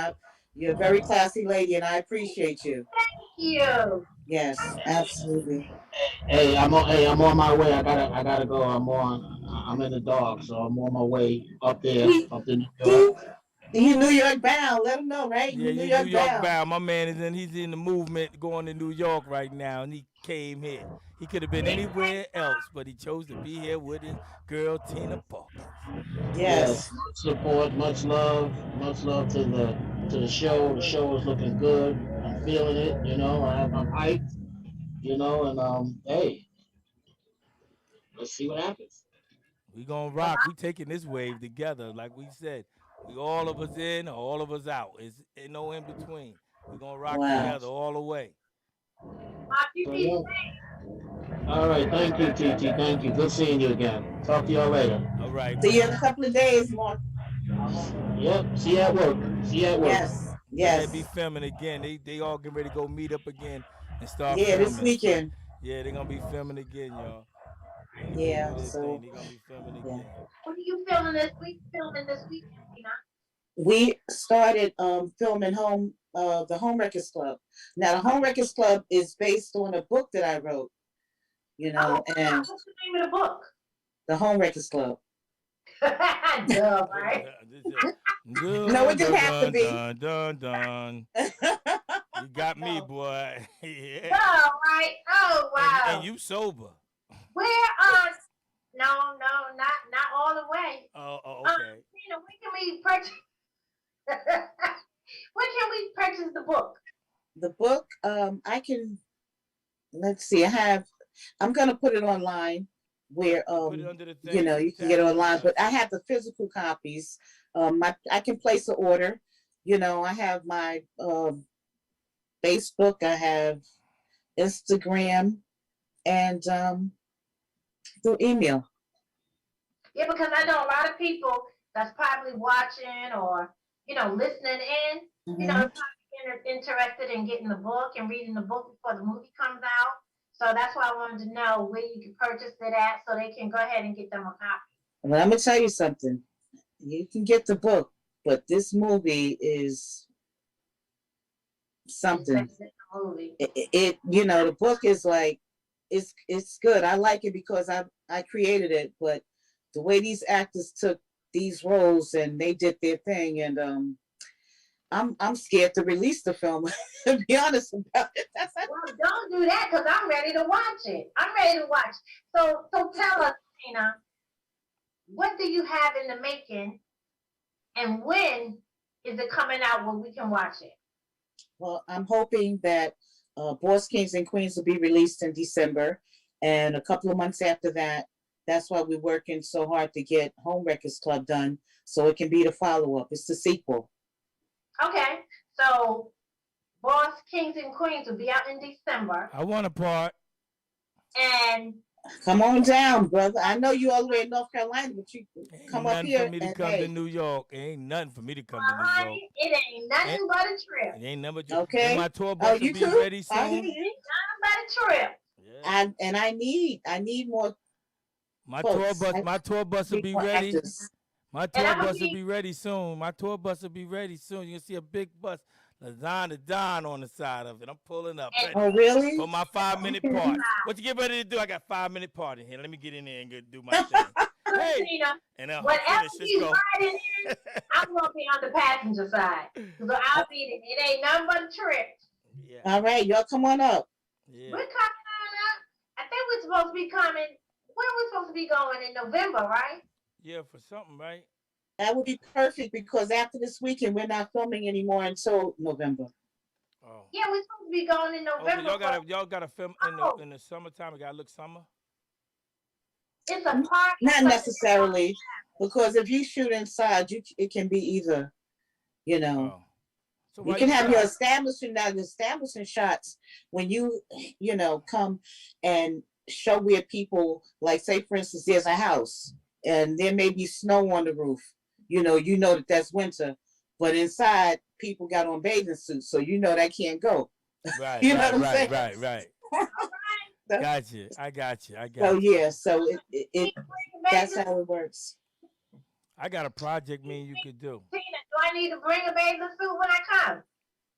You're a very classy lady, and I appreciate you. Thank you. Yes, absolutely. I'm on my way. I gotta go. I'm in the dark, so I'm on my way up there, He, up to New York. he, you New York bound. Let him know, right? Yeah, You New you New York York bound. bound. My man is in. He's in the movement going to New York right now, and he came here. He could have been anywhere else, but he chose to be here with his girl Tina Parkins. Yes, Yes. much support, much love to the show. The show is looking good. I'm feeling it. I'm hyped. And hey, let's see what happens. We gonna rock. We taking this wave together, like we said. We all of us in, all of us out. It's ain't no in between. We gonna rock Wow. together all the way. Mark, you So be yeah. safe. All right, thank you, TT. Thank you. Good seeing you again. Talk to y'all later. All right, See you man. in a couple of days, Mark. Yep. See you at work. See you at work. Yes. Yeah, be Yes. filming again. They all getting ready to go meet up again and start Yeah, this filming. So weekend. yeah, they gonna be filming again, y'all. They getting ready to Yeah. do their thing. So They gonna be filming yeah. again. What are you filming this week? Filming this weekend, Tina? We started filming the Home Records Club. Now the Home Records Club is based on a book that I wrote, Oh, wow. and What's the name of the book? the Home Records Club. Duh, right? No, Dun, it didn't dun, have to dun, be. dun, dun, dun. You got me, No. boy. Yeah. Duh, right? Oh, And wow. you sober. Where no, no, not all the way. Okay. Tina, when can we purchase when can we purchase the book? The book, I can, let's see, I'm gonna put it online where Put it under the thing. you can get Tag it me, online, yeah. but I have the physical copies. I can place an order. I have my Facebook, I have Instagram, and through email. Yeah, because I know a lot of people that's probably watching or listening in. Mhm. Probably interested in getting the book and reading the book before the movie comes out. So that's why I wanted to know where you can purchase it at, so they can go ahead and get them a copy. Well, I'm gonna tell you something. You can get the book, but this movie is something. It's a movie. The book is like, it's good. I like it because I created it, but the way these actors took these roles and they did their thing, and I'm scared to release the film. To be honest about it. Well, don't do that because I'm ready to watch it. I'm ready to watch. So tell us, Tina, what do you have in the making, and when is it coming out where we can watch it? Well, I'm hoping that Boys, Kings, and Queens will be released in December, and a couple of months after that. That's why we're working so hard to get Home Records Club done, so it can be the follow-up. It's the sequel. Okay, so Boss, Kings, and Queens will be out in December. I want a part. And come on down, brother. I know you all the way in North Carolina, but you come up here for me to and come to New York. Ain't nothing for me to come to New York. It ain't nothing but a trip. It ain't never. Okay. And my tour bus will you be too? ready soon. I hear you. Nothing but a trip. Yeah. I need more. My folks. tour bus will need be more ready. actors. My tour bus will be ready soon. My tour bus will be ready soon. You'll see a big bus, LAZONE to Don on the side of it. I'm pulling up. Oh, really? For my 5-minute part. What you get ready to do? I got 5-minute part in here. Let me get in there and go do my thing. Hey, and whatever he's riding in, I'm gonna be on the passenger side. So I'll be there. It ain't nothing but a trip. Yeah. All right, y'all come on up. Yeah. We're coming on up. I think we're supposed to be coming. Where are we supposed to be going in November, right? Yeah, for something, right? That would be perfect because after this weekend, we're not filming anymore until November. Oh. Yeah, we're supposed to be going in November. Y'all gotta film in the summertime. It gotta look summer. It's a park. Not necessarily, because if you shoot inside, it can be either. Oh. So you can have your establishing shots when you come and show where people, like, say for instance, there's a house and there may be snow on the roof. That that's winter, but inside people got on bathing suits, so that can't go. Right. You know what I'm saying? Right. Gotcha. I got you. So yeah, so it that's how it works. I got a project me and you could do. Tina, do I need to bring a bathing suit when I come?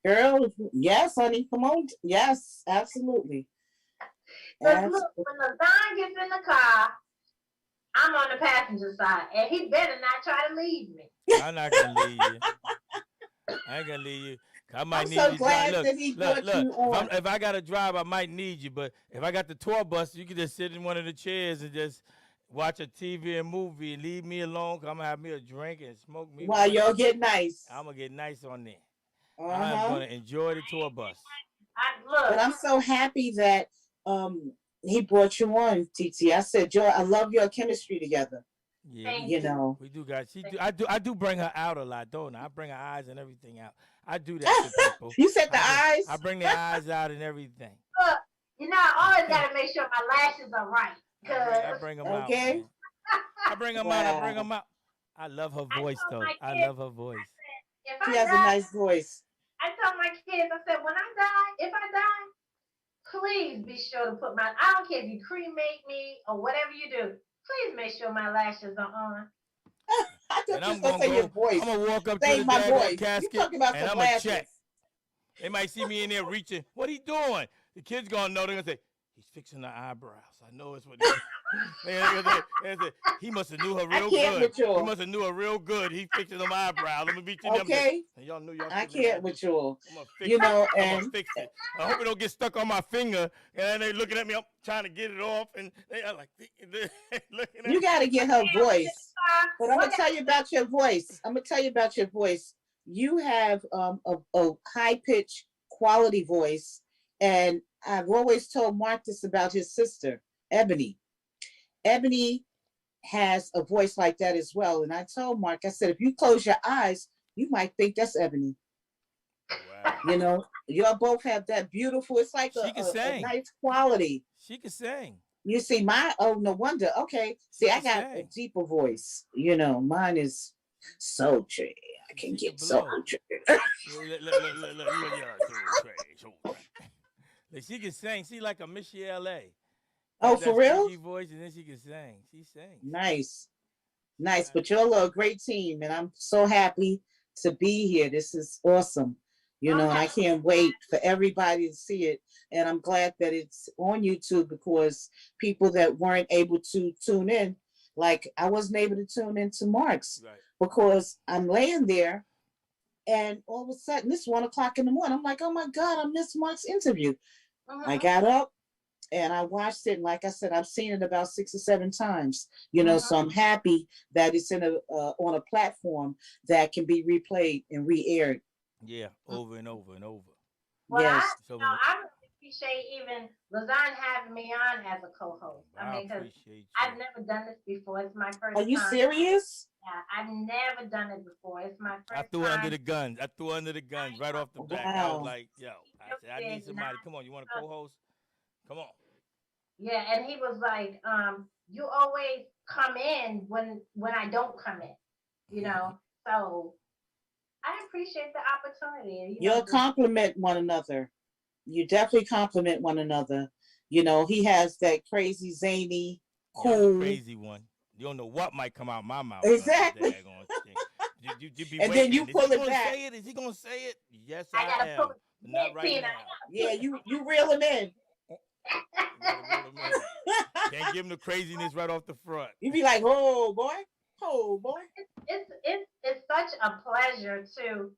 Girl, yes, honey, come on. Yes, absolutely. Because look, when LaZonne gets in the car, I'm on the passenger side, and he better not try to leave me. I'm not gonna leave you. I ain't gonna leave you. I might I'm need so you to drive. glad Look, that he look, brought look. you on. If I gotta drive, I might need you. But if I got the tour bus, you can just sit in one of the chairs and just watch a TV and movie and leave me alone. Cause I'm gonna have me a drink and smoke me. While y'all get nice. I'm gonna get nice on there. I'm Uh-huh. gonna enjoy the tour bus. But I'm so happy that he brought you on, TT. I said, Joy, I love your chemistry together. Yeah, you know. We do got I do bring her out a lot, don't I? I bring her eyes and everything out. I do that to people. You said the eyes? I bring their eyes out and everything. Look, you know, I always gotta make sure my lashes are right. I bring them out. Okay. Man. I bring them out. I bring them out. I love her voice though. I love her voice. If She has a nice voice. I told my kids, I said, when I die, if I die, please be sure to put my, I don't care if you cremate me or whatever you do, please make sure my lashes are on. I And I'm gonna say your voice. I'm gonna walk up to the daggone casket and I'm gonna check. They might see me in there reaching. What he doing? The kids gonna know. They're gonna say, he's fixing the eyebrows. I know it's what he must have knew her real good. He must have knew her real good. He fixing them eyebrows. Let me beat you them. Okay. Y'all knew y'all. I can't with you. You know, and I'm gonna fix it. I hope it don't get stuck on my finger. And they looking at me. I'm trying to get it off, and they are like, looking at you got to get her voice. But I'm gonna tell you about your voice. You have a high pitched quality voice, and I've always told Mark this about his sister, Ebony. Ebony has a voice like that as well. And I told Mark, I said, if you close your eyes, you might think that's Ebony. Wow. You know, y'all both have that beautiful, it's like a nice quality. She can sing. You see, no wonder. Okay. See, I got a deeper voice. You know, mine is sultry. I can get sultry. She can sing. She like a Miss LA. Oh, for real? Voice, and then she can sing. She sings. Nice. But y'all are a great team, and I'm so happy to be here. This is awesome. You know, and I can't wait for everybody to see it. And I'm glad that it's on YouTube because people that weren't able to tune in, like I wasn't able to tune into Mark's because I'm laying there, and all of a sudden it's 1 o'clock in the morning. I'm like, oh my God, I missed Mark's interview. I got up and I watched it, and like I said, I've seen it about 6 or 7 times. You know, so I'm happy that it's in on a platform that can be replayed and re-aired. Yeah, over and over and over. Well, yes. I really appreciate even LaZonne having me on as a co-host. I mean, because I've never done this before. It's my first time. Are you serious? Yeah, I've never done it before. It's my first time. I threw under the guns right off the back. I was like, yo, I said, I need somebody. Come on, you want to co-host? Come on. Yeah, and he was like, you always come in when I don't come in, you know? So I appreciate the opportunity. You'll compliment one another. You definitely compliment one another. You know, he has that crazy, zany, cool. Crazy one. You don't know what might come out my mouth. Exactly. You be and waiting. then you pull it back. Is he going to say it? Yes, I am. Pull it. Not right now. Yeah, you reel him in. Can't give him the craziness right off the front. You be like, oh boy. It's such a pleasure to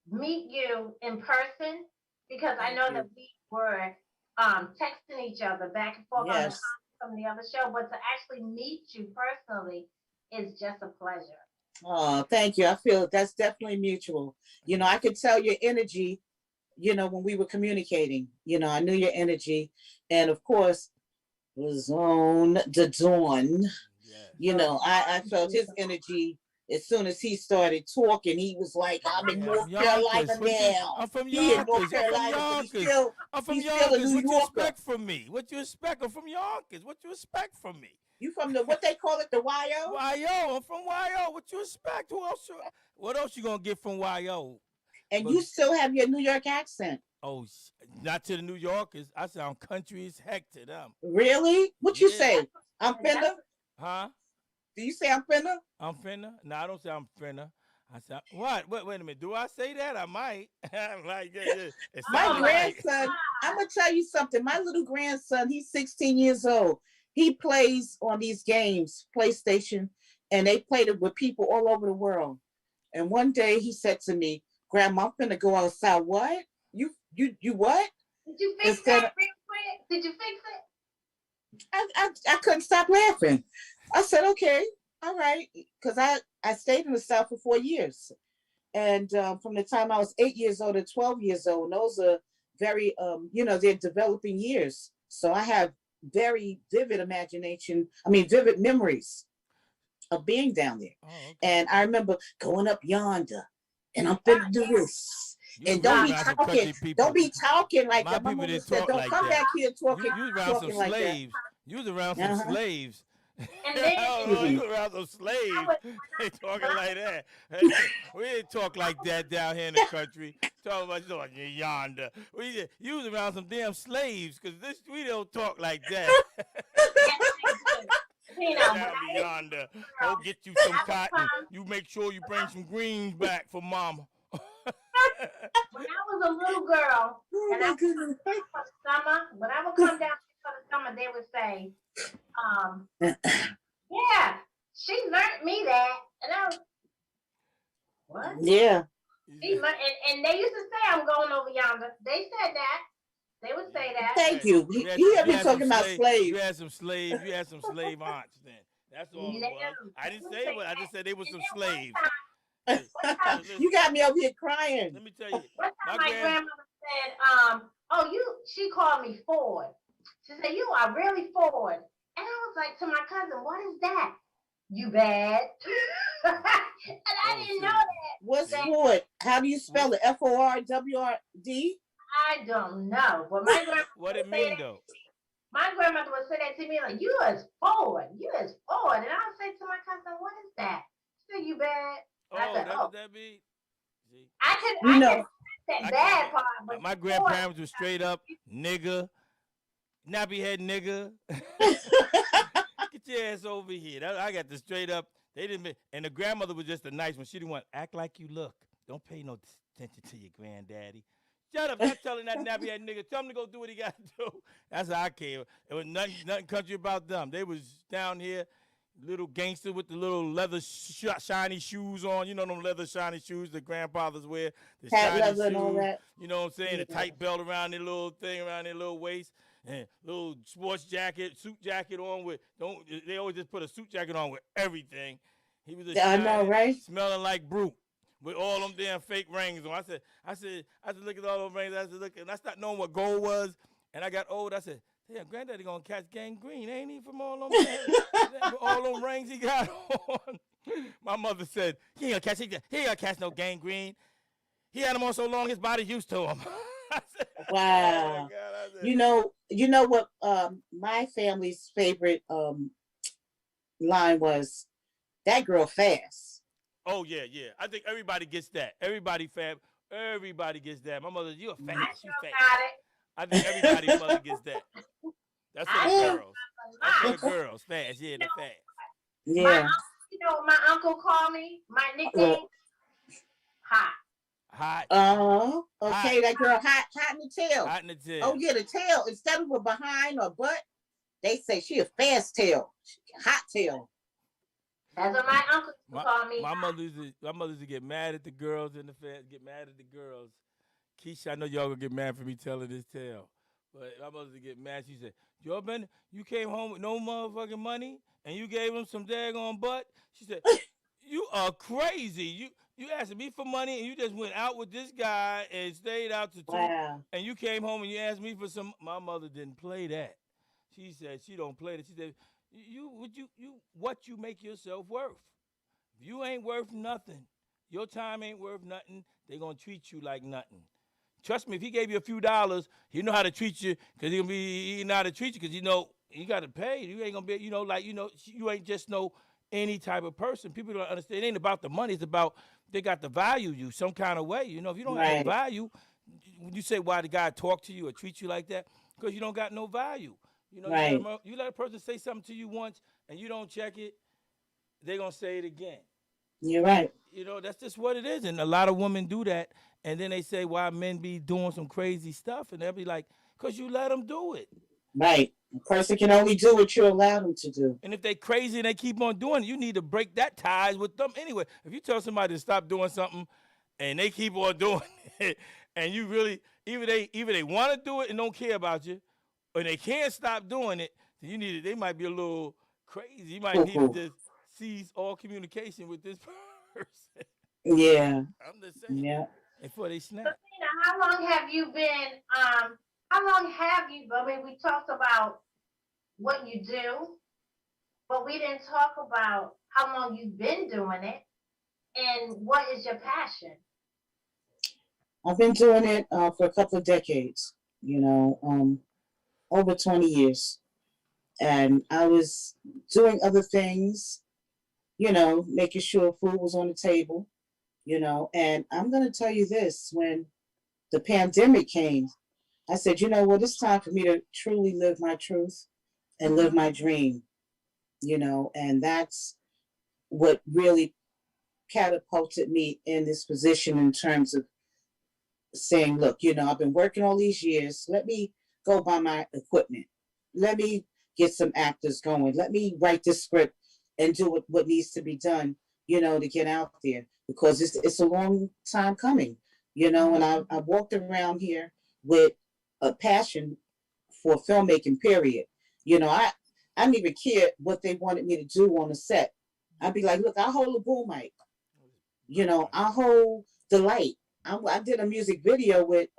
meet you in person because I know that we were texting each other back and forth on from the other show, but to actually meet you personally is just a pleasure. Oh, thank you. I feel that's definitely mutual. You know, I could tell your energy, you know, when we were communicating, you know, I knew your energy. And of course, LAZONE, the Dawn, you know, I felt his energy as soon as he started talking. He was like, I'm in North Carolina now. I'm from Yonkers. I'm from Yonkers. What you expect from me? What you expect? I'm from Yonkers. What you expect from me? You from the, what they call it, the YO? YO. I'm from YO. What you expect? What else you gonna get from YO? And you still have your New York accent. Oh, not to the New Yorkers. I sound country as heck to them. Really? What you say? I'm finna? Huh? Do you say I'm finna? I'm finna? No, I don't say I'm finna. I said, what? Wait a minute. Do I say that? I might. I'm like, it My sounds like. grandson, I'm gonna tell you something. My little grandson, he's 16 years old. He plays on these games, PlayStation, and they played it with people all over the world. And one day he said to me, "Grandma, I'm gonna go outside." What? You what? Did you fix Instead that real quick? Did you fix it? I couldn't stop laughing. I said, "Okay, all right," because I stayed in the South for 4 years, and from the time I was 8 years old to 12 years old, those are very they're developing years. So I have very vivid imagination. I mean, vivid memories of being down there. Oh, okay. And I remember going up yonder, and I'm finna do this. You And was don't be around some talking. country people. Don't be talking like My that. My people mother didn't said, talk "Don't like come that. back here talking, You was around some talking like that." slaves. You was around some Uh-huh. slaves. And then Oh, you was around some slaves. They talking like that. We didn't talk like that down here in the country. Talking about you yonder. You was around some damn slaves, because we don't talk like that. Tina, Down yonder. Go get you some cotton. You make sure you bring some greens back for mama. when I was a little girl, Oh and I my would goodness. come down for the summer, when I would come down for the summer, they would say, yeah, she learned me that. And I was, what? Yeah. And they used to say, I'm going over yonder. They said that. They would say that. Thank you. You have been talking about slaves. You had some slaves. You had some slave aunts then. That's all it was. I didn't say what. I just said they were some slaves. You got me over here crying. Let me tell you. One time my grandmother said, she called me Ford. She said, you are really Ford. And I was like to my cousin, what is that? You bad. And I didn't know that. What's Ford? How do you spell it? FORWRD? I don't know. But my grandmother what it mean though? My grandmother would say that to me like, you is Ford. You is Ford. And I would say to my cousin, what is that? She said, you bad. Oh, that's what that mean? See? I could that bad part, but my grandparents was straight up nigga, nappy head nigga. Get your ass over here. I got the straight up. They didn't. And the grandmother was just a nice one. She didn't want act like you look. Don't pay no attention to your granddaddy. Shut up! Not telling that nappy head nigga. Tell him to go do what he got to do. That's how I came. It was nothing country about them. They was down here, little gangster with the little leather shiny shoes on. You know them leather shiny shoes the grandfathers wear. The Hat shiny leather shoes. and all that. You know what I'm saying? The tight belt around their little thing, around their little waist, and little sports jacket, suit jacket on with. They always just put a suit jacket on with everything. He was I know, right? Smelling like brute. With all them damn fake rings on. I said, look at all those rings. I said, look, and I started knowing what gold was. And I got old. I said, damn, granddaddy gonna catch gangrene, ain't he, from all them rings he got on? My mother said, he ain't gonna catch no gangrene. He had them on so long his body used to him. Said, wow. Oh God, you know what my family's favorite line was, that girl fast. Oh yeah. I think everybody gets that. Everybody gets that. My mother, you a fast. You fast. I think everybody's mother gets that. That's for the girls. That's for the girls. Fast, yeah, the fast. Yeah. My uncle called me. My nickname, Hot. Hot. Oh, okay. Hot. That girl hot in the tail. Hot in the tail. Oh yeah, the tail. Instead of a behind or butt, they say she a fast tail. Hot tail. That's what my uncle called me. My mother used to get mad at the girls in the fast, get mad at the girls. Keisha, I know y'all gonna get mad for me telling this tale. But my mother used to get mad. She said, you came home with no motherfucking money and you gave him some daggone butt? She said, you are crazy. You asking me for money and you just went out with this guy and stayed out to two. Wow. And you came home and you asked me for some. My mother didn't play that. She said she don't play that. She said, what you make yourself worth. If you ain't worth nothing, your time ain't worth nothing, they gonna treat you like nothing. Trust me, if he gave you a few dollars, he know how to treat you, because he know how to treat you, because you got to pay. You ain't gonna be, you ain't just any type of person. People don't understand. It ain't about the money. It's about they got to value you some kind of way. If you don't have no value, you say why the guy talk to you or treat you like that, because you don't got no value. You let a person say something to you once and you don't check it, they're going to say it again. You're right. You know, that's just what it is. And a lot of women do that. And then they say, why men be doing some crazy stuff? And they'll be like, because you let them do it. Right. A person can only do what you allow them to do. And if they crazy and they keep on doing it, you need to break that ties with them anyway. If you tell somebody to stop doing something and they keep on doing it, and you really, either they want to do it and don't care about you, or they can't stop doing it, then you need they might be a little crazy. You might need to just cease all communication with this person. Yeah. I'm just saying. Yeah. Before they snap. So, Tina, how long have you been? How long have you? I mean, we talked about what you do, but we didn't talk about how long you've been doing it and what is your passion. I've been doing it for a couple of decades. Over 20 years, and I was doing other things. Making sure food was on the table. And I'm going to tell you this: when the pandemic came, I said, it's time for me to truly live my truth and live my dream, and that's what really catapulted me in this position in terms of saying, look, I've been working all these years. Let me go buy my equipment. Let me get some actors going. Let me write this script and do what needs to be done, to get out there, because it's a long time coming, and I walked around here with a passion for filmmaking, period. I didn't even care what they wanted me to do on the set. I'd be like, look, I hold a boom mic. I hold the light. I did a music video with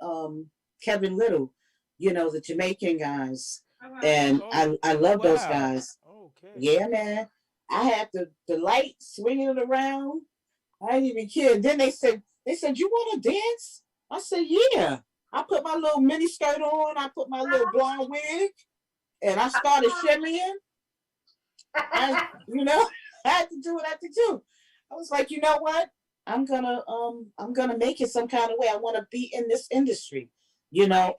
Kevin Little, the Jamaican guys. And I love those guys. Okay. Yeah, man. I had the light swinging it around. I didn't even care. And then they said, you want to dance? I said, yeah. I put my little mini skirt on. I put my little blonde wig, and I started shimmying. I had to do what I had to do. I was like, you know what? I'm gonna make it some kind of way. I want to be in this industry,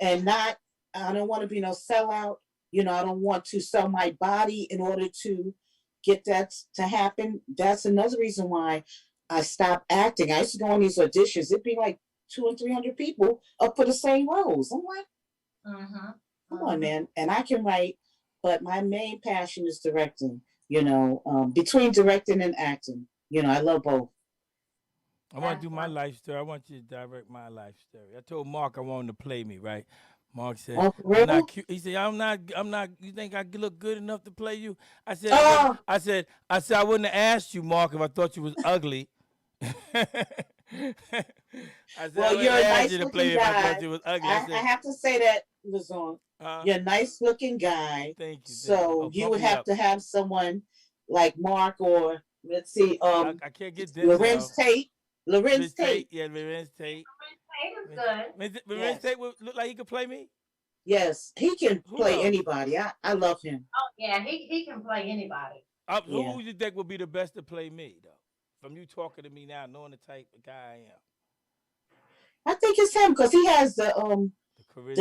and not. I don't want to be no sellout. I don't want to sell my body in order to get that to happen. That's another reason why I stopped acting. I used to go on these auditions. It'd be like 200 and 300 people up for the same roles. I'm like, come on, man. And I can write, but my main passion is directing. Between directing and acting, I love both. I want to do my life story. I want you to direct my life story. I told Mark I wanted to play me, right? Mark said, really? I'm not cute. He said, I'm not, you think I look good enough to play you? I said, I said, I wouldn't have asked you, Mark, if I thought you was ugly. I said, well, you're a nice looking guy. I thought you was ugly. I have to say that, LAZONE. You're a nice looking guy. Thank you. So you would have to have someone like Mark, or let's see, I can't get this. Lorenz Tate. Lorenz Tate. Yeah, Lorenz Tate. Lorenz Tate is good. Lorenz Tate would look like he could play me? Yes, he can play anybody. I love him. Oh, yeah, he can play anybody. Who you think would be the best to play me, though? From you talking to me now, knowing the type of guy I am. I think it's him, because he has the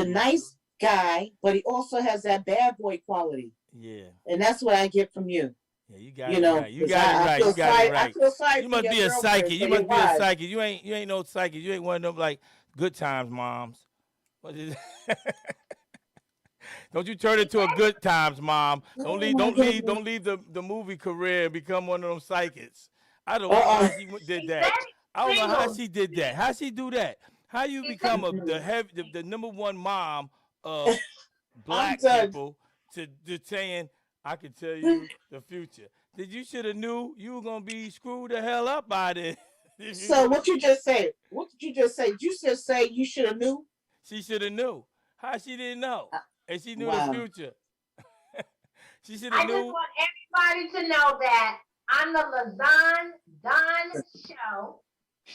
nice guy, but he also has that bad boy quality. Yeah. And that's what I get from you. Yeah, you got it right. You got it right. I feel sorry you must be a psychic. You must be a psychic. You ain't no psychic. You ain't one of them like good times moms. What is it? Don't you turn into a good times mom. Don't leave the movie career and become one of them psychics. I don't know how she did that. I don't know how she did that. How she do that? How you become the number one mom of black people to saying, I can tell you the future. You should have knew you were gonna be screwed the hell up by this. So what you just say? What did you just say? Did you just say you should have knew? She should have knew. How she didn't know? And she knew the future. She should have knew. I just want everybody to know that on the LAZONE Don show,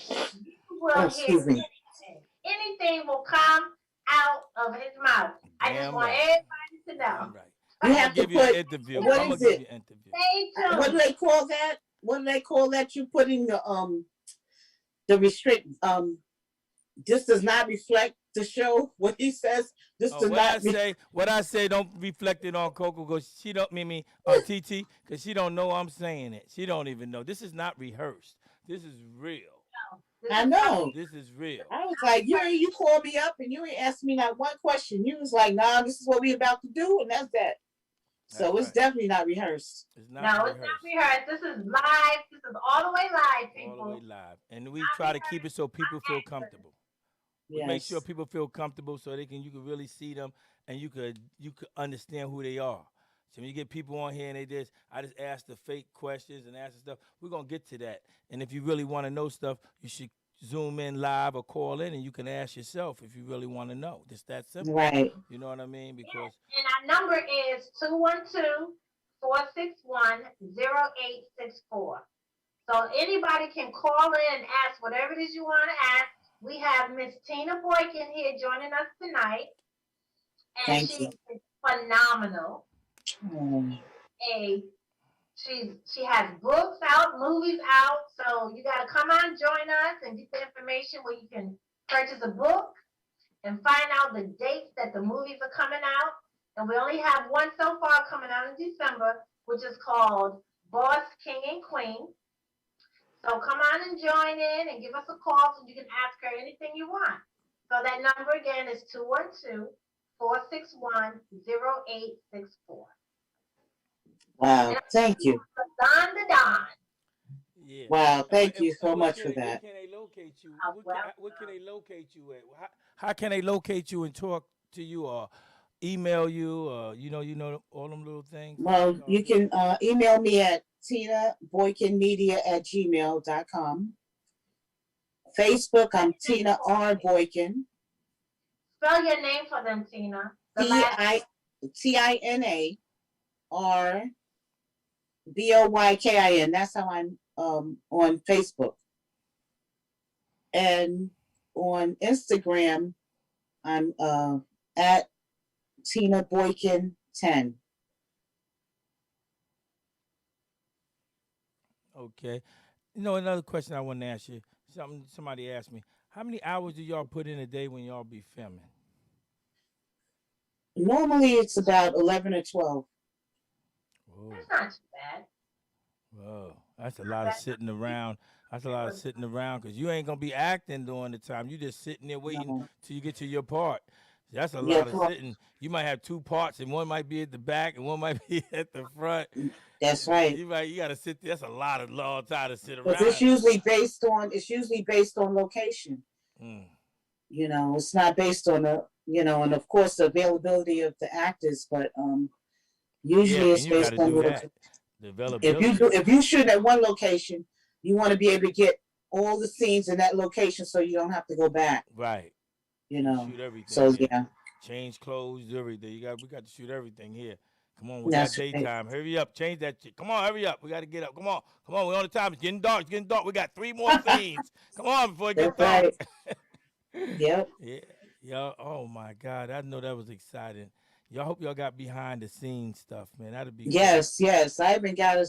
you will hear anything. Anything will come out of his mouth. I just want everybody to know. Right. You have to put. An interview. What is it? What do they call that? What do they call that? You putting the restrict. This does not reflect the show. What he says. This does not. What I say don't reflect it on Coco, because she don't mean me on TT, because she don't know I'm saying it. She don't even know. This is not rehearsed. This is real. I know. This is real. I was like, you called me up and you ain't asked me not one question. You was like, nah, this is what we about to do, and that's that. So That's it's right. definitely not rehearsed. It's not No, it's not rehearsed. This is live. This is all the way live, people. All the way live, and we try to keep it so people feel comfortable. We make sure Yes. people feel comfortable so you can really see them and you could understand who they are. So when you get people on here and I just ask the fake questions and ask the stuff. We're gonna get to that. And if you really want to know stuff, you should zoom in live or call in and you can ask yourself if you really want to know. Just that simple. Right. You know what I mean? Because And our number is 212-461-0864. So anybody can call in and ask whatever it is you want to ask. We have Miss Tina Boykin here joining us tonight. And Thank she you. is phenomenal. Mm. She has books out, movies out. So you got to come on, join us, and get the information where you can purchase a book and find out the dates that the movies are coming out. And we only have one so far coming out in December, which is called Boss, King, and Queen. So come on and join in and give us a call so you can ask her anything you want. So that number again is 212-461-0864. Wow. Thank you. Don the Don. yeah. Wow. Thank And you so what much can for they- that. Where can they locate you? Well, What can they locate you at? How can they locate you and talk to you or email you or you know all them little things? Well, you can email me at tinaboykinmedia@gmail.com. Facebook, I'm Tina R. Boykin. spell your name for them, Tina. The last TinaRBoykin. That's how I'm on Facebook. And on Instagram, I'm at Tina Boykin 10. Okay. You know, another question I want to ask you. Somebody asked me, how many hours do y'all put in a day when y'all be filming? Normally it's about 11 or 12. Whoa, That's not too bad. whoa, that's a lot of sitting around. That's a lot of sitting around because you ain't gonna be acting during the time. You just sitting there waiting No. till you get to your part. That's a Yeah, lot of sitting. You might have two parts, and one might be at the back, and one might be at the front. That's right. You gotta sit there. That's a lot of long time to sit Because around. it's usually based on location. Mm. You know, it's not based on and of course the availability of the actors, but usually Yeah, it's and you based gotta on do that. The availability. if you shoot at one location, you want to be able to get all the scenes in that location so you don't have to go back. Right. You know. Shoot everything. So here. yeah. Change clothes, everything. We got to shoot everything here. Come on, we That's got right. daytime. Hurry up, change that shit. Come on, hurry up. We got to get up. Come on, we're on the time. It's getting dark. We got 3 more scenes. Come on before it gets That's dark. right. Yep. Yeah. Oh my God, I know that was exciting. Y'all hope y'all got behind the scenes stuff, man. That'd be Yes. I even got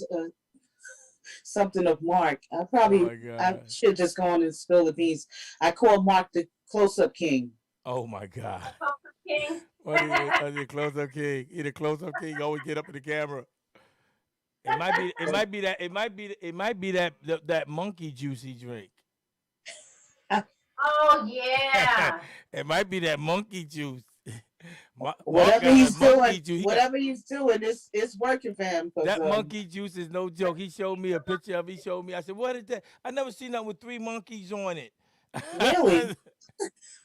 something of Mark. Oh my God. I should just go on and spill the beans. I call Mark the close-up king. Oh my God. King. What is the close-up king? He the close-up king. Always get up in the camera. It might be that monkey juice he drink. Oh yeah. It might be that monkey juice. Whatever he's doing, it's working for him. That monkey juice is no joke. He showed me a picture of it. He showed me. I said, what is that? I never seen nothing with 3 monkeys on it. Really?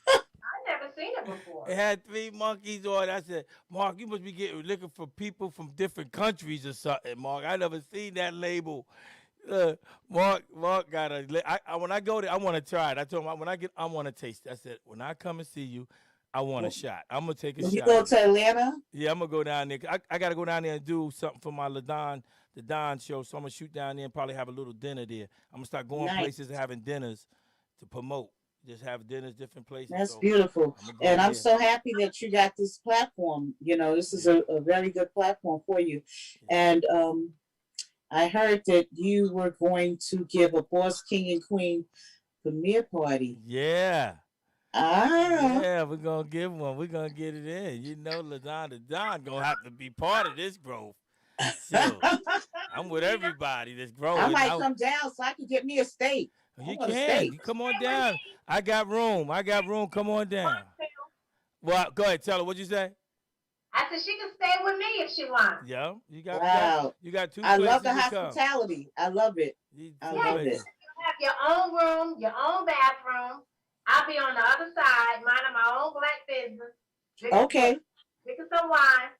I never seen it before. It had 3 monkeys on it. I said, Mark, you must be looking for people from different countries or something, Mark. I never seen that label. Mark got when I go there, I want to try it. I told him I want to taste it. I said, when I come and see you, I want a shot. I'm going to take a shot. You go to Atlanta? Yeah, I'm going to go down there. I got to go down there and do something for my the Don show. So I'm going to shoot down there and probably have a little dinner there. I'm going to start going places and having dinners to promote. Just have dinners, different places. That's beautiful. And I'm so happy that you got this platform. You know, this is a very good platform for you. And I heard that you were going to give a Boss, King, and Queen premiere party. Yeah. Ah. Yeah, we're going to give one. We're going to get it in. You know, LAZONE the Don going to have to be part of this growth. So I'm with everybody that's I growing. might come down so I can get me a steak. I You want a can. steak. You come on Stay with down. me. I got room. I got room. Come on down. Want to. Well, go ahead. Tell her what you say. I said she can stay with me if she wants. Yeah, you got Wow. you got two I places love the to come. hospitality. I love it. I Two Yeah, love you it. places. have your own room, your own bathroom. I'll be on the other side, minding my own black business, Okay. drinking some wine,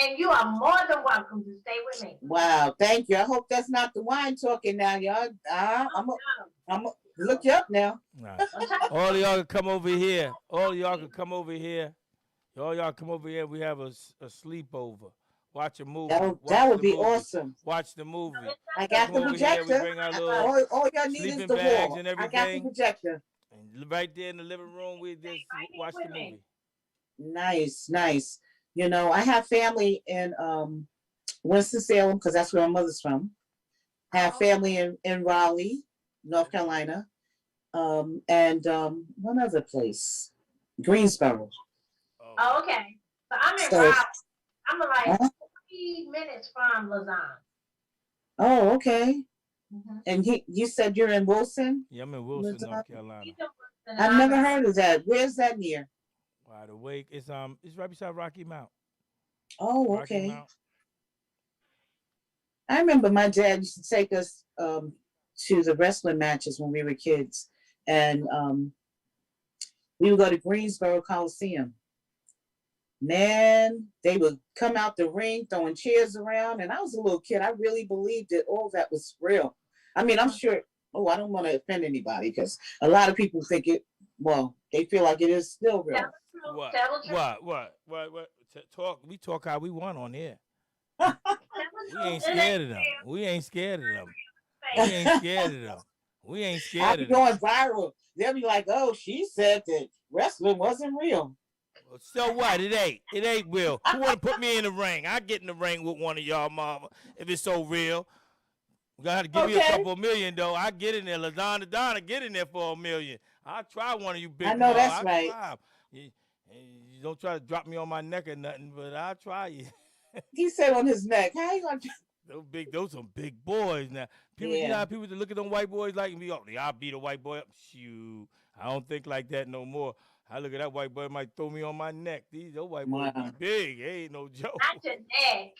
and you are more than welcome to stay with me. Wow. Thank you. I hope that's not the wine talking now, y'all. I'm look you up now. Right. All of y'all can come over here. All of y'all can come over here. All y'all come over here. We have a sleepover. Watch a movie. That would the be movie. awesome. Watch the movie. I got Come the over here. We projector. bring our little All y'all need is sleeping the bags wall. and I got the everything. projector. And right there in the living room, we just watch the movie. Nice, nice. You know, I have family in Winston-Salem because that's where my mother's from. I have family in Raleigh, North Carolina, and one other place, Greensboro. Oh, okay. So I'm in So, Raleigh. I'm like huh? 3 minutes from LAZONE. Oh, okay. Mm-hmm. And you said you're in Wilson? Yeah, I'm in Wilson, North Carolina. I've never heard of that. Where's that near? Wide Awake. It's right beside Rocky Mount. Oh, Rocky okay. Mount. I remember my dad used to take us to the wrestling matches when we were kids, and we would go to Greensboro Coliseum. Man, they would come out the ring throwing chairs around, and I was a little kid. I really believed that all that was real. I mean, I'm sure. Oh, I don't want to offend anybody because a lot of people think it. Well, they feel like it is still real. What? Talk. We talk how we want on here. We ain't scared of them. We ain't scared of them. We ain't scared of them. We ain't scared I'll of be them. going viral. They'll be like, "Oh, she said that wrestling wasn't real." So what? It ain't. It ain't real. Who want to put me in the ring? I get in the ring with one of y'all, mama. If it's so real, you gotta have to give me a couple of million though. I get in there, LaZonne Donna, get in there for $1 million. I'll try one of you big. I know that's I'll right. try. You don't try to drop me on my neck or nothing, but I'll try you. He said on his neck. How you gonna? Those some big boys now. People, Yeah. you know how people that look at them white boys like me. Oh, I'll beat a white boy up. Shoot, I don't think like that no more. I look at that white boy, might throw me on my neck. Those white boys be big. They ain't no joke. Not your neck.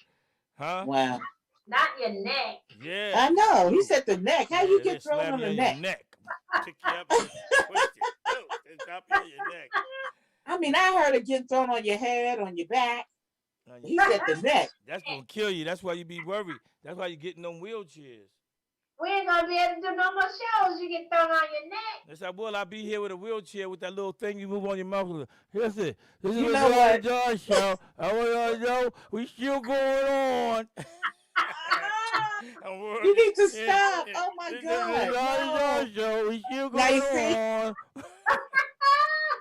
Huh? Wow. Not your neck. Yeah. I know. He said the neck. How you get thrown slam on you the on neck? your neck. Pick you up and twist it. And drop you on your neck. I mean, I heard it get thrown on your head, on your back. He said the neck. That's gonna kill you. That's why you be worried. That's why you get in them wheelchairs. We ain't gonna be able to do no more shows. You get thrown on your neck. That's like, well, I be here with a wheelchair with that little thing you move on your mouth. Here's it. This is You the know what? John show. I want y'all to know we still going on. You need to stop. Oh my God. No. Show. We still Now you going see? on.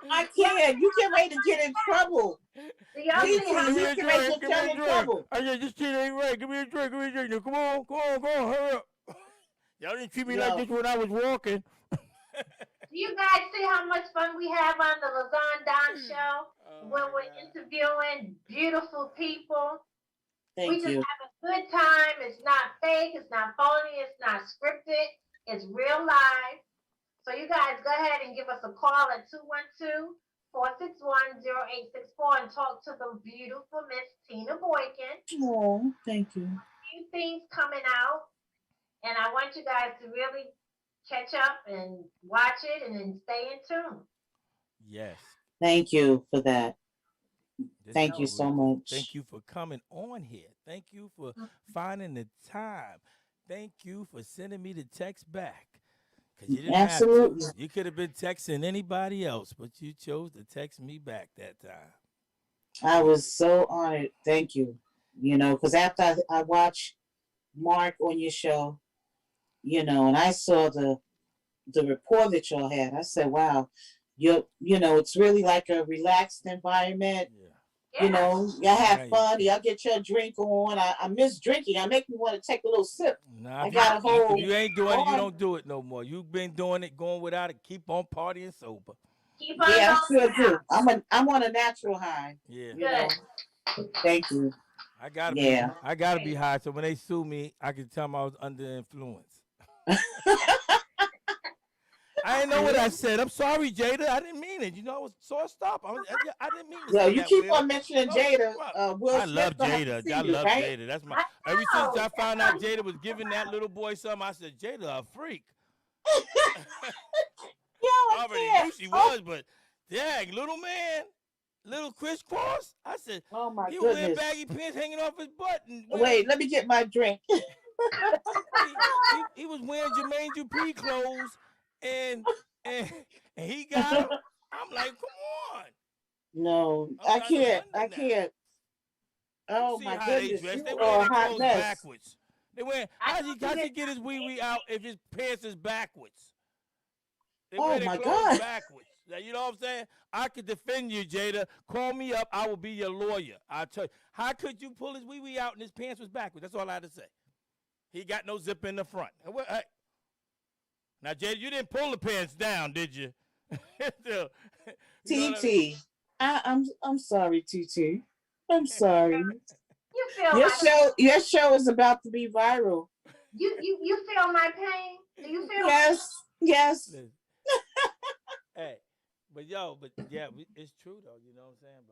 I can't. You get ready to get in trouble. Do y'all Please, see how you Give get me a ready drink. to Give me turn a in drink. trouble. I said, this shit ain't right. Give me a drink. Give me a drink. Now, come on. Hurry up. Y'all didn't treat me like this when I was walking. Do you guys see how much fun we have on the LaZonne Don show when we're interviewing beautiful people? We just have a good time. It's not fake. It's not phony. It's not scripted. It's real live. So you guys go ahead and give us a call at 212-461-0864 and talk to the beautiful Miss Tina Boykin. Oh, thank you. Few things coming out, and I want you guys to really catch up and watch it and then stay in tune. Yes. Thank you for that. Thank you so much. Thank you for coming on here. Thank you for finding the time. Thank you for sending me the text back. Because you didn't Absolutely. have to. You could have been texting anybody else, but you chose to text me back that time. I was so honored. Thank you. You know, because after I watched Mark on your show, you know, and I saw the rapport that y'all had, I said, wow, you know, it's really like a relaxed environment. Yeah. You know, y'all have fun. Y'all get your drink on. I miss drinking. I make me want to take a little sip. Nah, I got a whole. If you ain't doing it, you don't do it no more. You've been doing it, going without it. Keep on partying sober. Keep on Yeah, I going sure do. down. I'm on a natural high. Yeah. You know. Thank you. Yeah. I gotta be high. So when they sue me, I can tell them I was under influence. I didn't know what I said. I'm sorry, Jada. I didn't mean it. I was sauced up. I didn't mean to Yo, say you that. keep Will. on mentioning Oh, Jada. Will I Smith love gonna have to Jada. see I you, love right? Jada. That's my. I Ever since know. I found out Jada was giving that little boy something, I said, Jada a freak. Yo, I I already can't. knew she was, but dang, little man, little crisscross. I said, Oh my he was wearing goodness. baggy pants hanging off his butt. And Wait, let me get my drink. he was wearing Jermaine Dupri clothes, and and he got him. I'm like, come on. No, I'm I starting to can't. wonder I now. can't. Oh See my how they goodness, dress. you They wear are their a hot clothes mess. backwards. They wear. How's he get his wee wee out if his pants is backwards? They Oh wear their my clothes God. backwards. Now, you know what I'm saying? I could defend you, Jada. Call me up. I will be your lawyer. I'll tell you. How could you pull his wee wee out and his pants was backwards? That's all I had to say. He got no zip in the front. Hey. Now, Jada, you didn't pull the pants down, did you? You know what I mean? TT. I'm sorry, TT. I'm sorry. You feel my Your show is about to be viral. you feel my pain? Do you feel Yes. Listen. Hey, but yeah, it's true though. You know what I'm saying?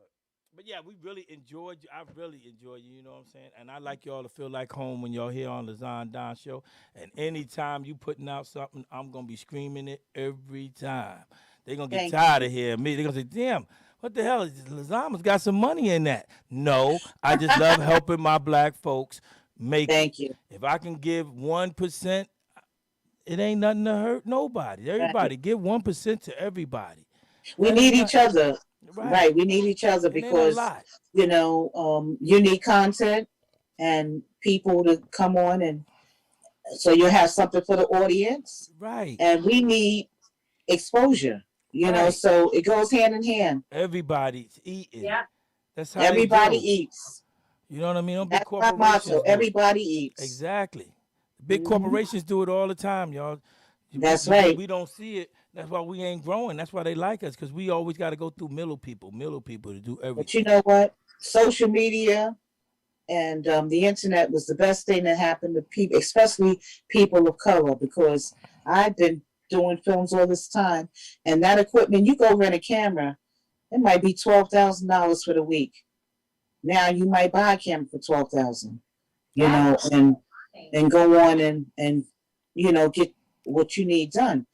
But yeah, we really enjoyed you. I really enjoy you. You know what I'm saying? And I like y'all to feel like home when y'all here on the Zon Don Show. And anytime you putting out something, I'm gonna be screaming it every time. They're gonna get tired of hearing me. They're gonna say, "Damn, what the hell? Lazama's got some money in that." No, I just love helping my black folks make Thank it. you. If I can give 1%, it ain't nothing to hurt nobody. Everybody, give 1% to everybody. We need each other. Right. We need each other It ain't a because, lot. you need content and people to come on, and so you'll have something for the audience. Right. And we need exposure, Right. so it goes hand in hand. Everybody's eating. Yeah. That's how Everybody they do. eats. You know what I mean? Them big That's my corporations motto. do it. Everybody eats. Exactly. Big corporations do it all the time, y'all. That's right. We don't see it. That's why we ain't growing. That's why they like us, because we always got to go through middle people to do everything. But you know what? Social media and the internet was the best thing that happened to people, especially people of color, because I've been doing films all this time, and that equipment, you go rent a camera, it might be $12,000 for the week. Now you might buy a camera for $12,000, and go on and get what you need done,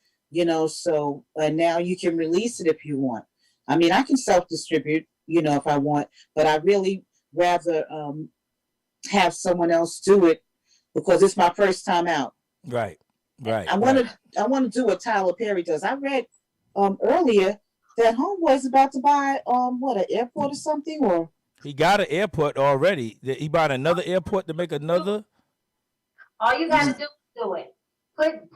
so now you can release it if you want. I mean, I can self-distribute, if I want, but I really rather have someone else do it because it's my first time out. Right. I want to do what Tyler Perry does. I read earlier that Homeboy's about to buy an airport or something, or he got an airport already. He bought another airport to make another. All you gotta do it. Put